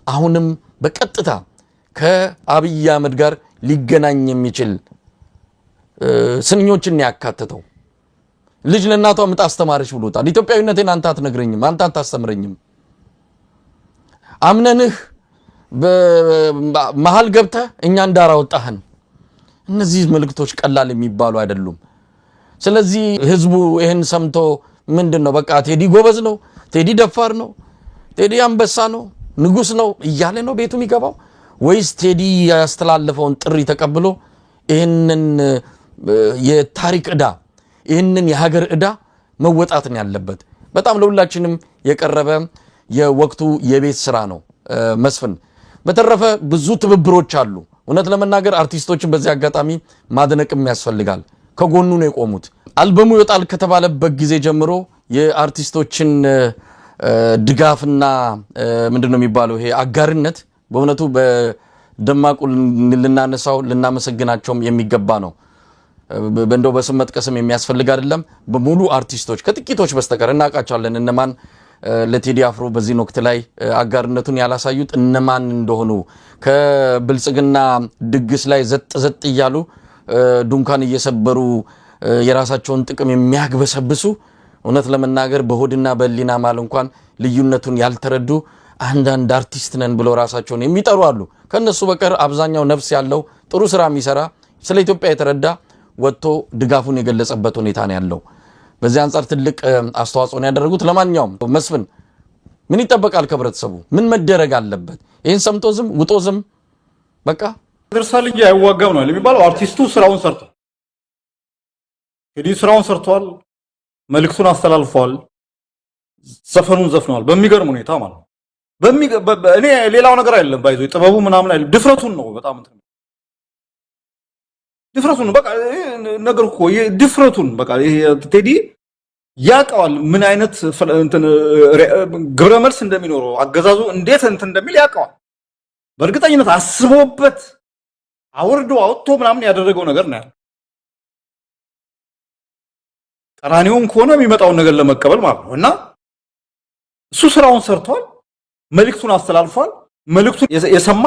አሁንም በቀጥታ ከአብይ አህመድ ጋር ሊገናኝ የሚችል ስንኞችን ያካተተው ልጅ ለእናቷ ምጥ አስተማረች ብሎታል። ኢትዮጵያዊነቴን አንተ አትነግረኝም፣ አንተ አታስተምረኝም። አምነንህ በመሃል ገብተህ እኛ እንዳራወጣህን እነዚህ መልእክቶች ቀላል የሚባሉ አይደሉም። ስለዚህ ህዝቡ ይሄን ሰምቶ ምንድነው በቃ ቴዲ ጎበዝ ነው፣ ቴዲ ደፋር ነው፣ ቴዲ አንበሳ ነው፣ ንጉስ ነው እያለ ነው ቤቱ የሚገባው ወይስ ቴዲ ያስተላለፈውን ጥሪ ተቀብሎ ይሄንን የታሪክ ዕዳ ይሄንን የሀገር ዕዳ መወጣትን ያለበት? በጣም ለሁላችንም የቀረበ የወቅቱ የቤት ስራ ነው መስፍን። በተረፈ ብዙ ትብብሮች አሉ። እውነት ለመናገር አርቲስቶችን በዚህ አጋጣሚ ማድነቅም ያስፈልጋል። ከጎኑ ነው የቆሙት። አልበሙ ይወጣል ከተባለበት ጊዜ ጀምሮ የአርቲስቶችን ድጋፍና ምንድነው የሚባለው ይሄ አጋርነት በእውነቱ በደማቁ ልናነሳው ልናመሰግናቸውም የሚገባ ነው። በእንደው በስም መጥቀስም የሚያስፈልግ አይደለም። በሙሉ አርቲስቶች ከጥቂቶች በስተቀር እናውቃቸዋለን እነማን ለቴዲ አፍሮ በዚህ ወቅት ላይ አጋርነቱን ያላሳዩት እነማን እንደሆኑ ከብልጽግና ድግስ ላይ ዘጥ እያሉ ዱንካን እየሰበሩ የራሳቸውን ጥቅም የሚያግበሰብሱ እውነት ለመናገር በሆድና በሊና ማል እንኳን ልዩነቱን ያልተረዱ አንዳንድ አርቲስት ነን ብለው ራሳቸውን የሚጠሩ አሉ። ከነሱ በቀር አብዛኛው ነፍስ ያለው ጥሩ ስራ የሚሰራ ስለ ኢትዮጵያ የተረዳ ወጥቶ ድጋፉን የገለጸበት ሁኔታ ነው ያለው። በዚህ አንፃር ትልቅ አስተዋጽኦ ያደረጉት። ለማንኛውም መስፍን ምን ይጠበቃል ከህብረተሰቡ? ምን መደረግ አለበት? ይሄን ሰምቶ ዝም ውጦ ዝም በቃ ደርሳል እንጂ አይዋጋም ነው የሚባለው። አርቲስቱ ስራውን ሰርቷል። እንግዲህ ስራውን ሰርቷል፣ መልእክቱን አስተላልፏል፣ ዘፈኑን ዘፍኗል በሚገርም ሁኔታ ማለት ነው። እኔ ሌላው ነገር አይደለም ባይዞ ጥበቡ ምናምን አይደለም፣ ድፍረቱን ነው በጣም ድፍረቱን በቃ ነገር እኮ ድፍረቱን በቃ ቴዲ ያውቀዋል ምን አይነት ግብረ መልስ እንደሚኖረው አገዛዙ እንዴት እንደሚል ያውቀዋል። በእርግጠኝነት አስቦበት አውርዶ አውጥቶ ምናምን ያደረገው ነገር ነው ያለው። ቀራኒውን ከሆነ የሚመጣውን ነገር ለመቀበል ማለት ነው። እና እሱ ስራውን ሰርቷል፣ መልእክቱን አስተላልፏል። መልእክቱን የሰማ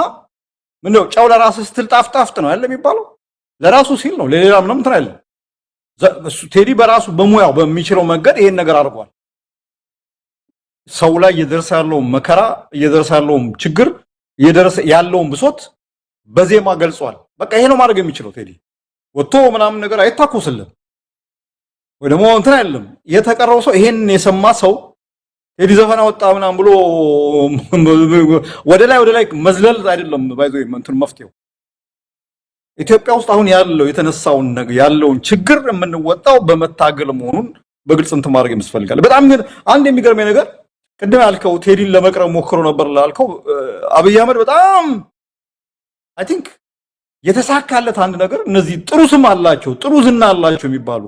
ምንድነው ጫው ለራስህ ስትል ጣፍጣፍጥ ነው ያለ የሚባለው። ለራሱ ሲል ነው ለሌላ ምንም እንትን አይደለም። ቴዲ በራሱ በሙያው በሚችለው መንገድ ይሄን ነገር አድርጓል። ሰው ላይ እየደረሰ ያለውን መከራ እየደረሰ ያለውን ችግር እየደረሰ ያለውን ብሶት በዜማ ገልጿል። በቃ ይሄ ነው ማድረግ የሚችለው ቴዲ። ወጥቶ ምናምን ነገር አይታኮስልም ወይ ደግሞ እንትን አይደለም። የተቀረው ሰው ይሄን የሰማ ሰው ቴዲ ዘፈን አወጣ ምናምን ብሎ ወደ ላይ መዝለል አይደለም ባይዞ እንትን መፍትሄው ኢትዮጵያ ውስጥ አሁን ያለው የተነሳውን ነገር ያለውን ችግር የምንወጣው በመታገል መሆኑን በግልጽ እንትን ማድረግ ያስፈልጋል። በጣም ግን አንድ የሚገርመኝ ነገር ቅድም ያልከው ቴዲን ለመቅረብ ሞክሮ ነበር ላልከው አብይ አህመድ በጣም አይ ቲንክ የተሳካለት አንድ ነገር እነዚህ ጥሩ ስም አላቸው፣ ጥሩ ዝና አላቸው የሚባሉ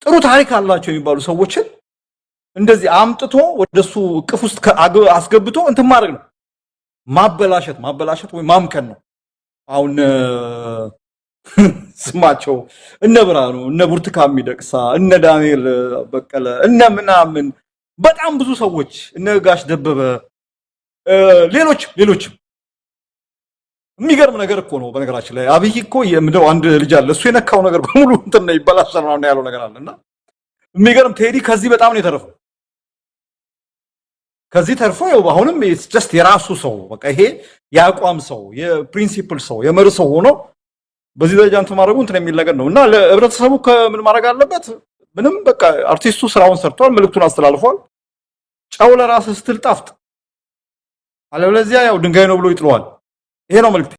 ጥሩ ታሪክ አላቸው የሚባሉ ሰዎችን እንደዚህ አምጥቶ ወደሱ እቅፍ ውስጥ አስገብቶ እንትን ማድረግ ነው። ማበላሸት ወይ ማምከን ነው። አሁን ስማቸው እነ ብርሃኑ እነ ብርቱካን ሚደቅሳ እነ ዳንኤል በቀለ እነ ምናምን በጣም ብዙ ሰዎች እነ ጋሽ ደበበ ሌሎችም የሚገርም ነገር እኮ ነው። በነገራችን ላይ አብይ እኮ የምደው አንድ ልጅ አለ እሱ የነካው ነገር በሙሉ እንትን ነው ይበላሻል ነው ያለው ነገር አለና የሚገርም ቴዲ ከዚህ በጣም ነው የተረፈው። ከዚህ ተርፎ አሁንም ጀስት የራሱ ሰው በቃ ይሄ ያቋም ሰው የፕሪንሲፕል ሰው የመር ሰው ሆኖ በዚህ ደረጃ እንትን ማድረጉ እንትን የሚል ነገር ነው እና ለህብረተሰቡ ከምን ማድረግ አለበት? ምንም በቃ አርቲስቱ ስራውን ሰርቷል፣ መልእክቱን አስተላልፏል። ጫው ለራስህ ስትል ጣፍጥ፣ አለበለዚያ ያው ድንጋይ ነው ብሎ ይጥለዋል። ይሄ ነው መልእክት።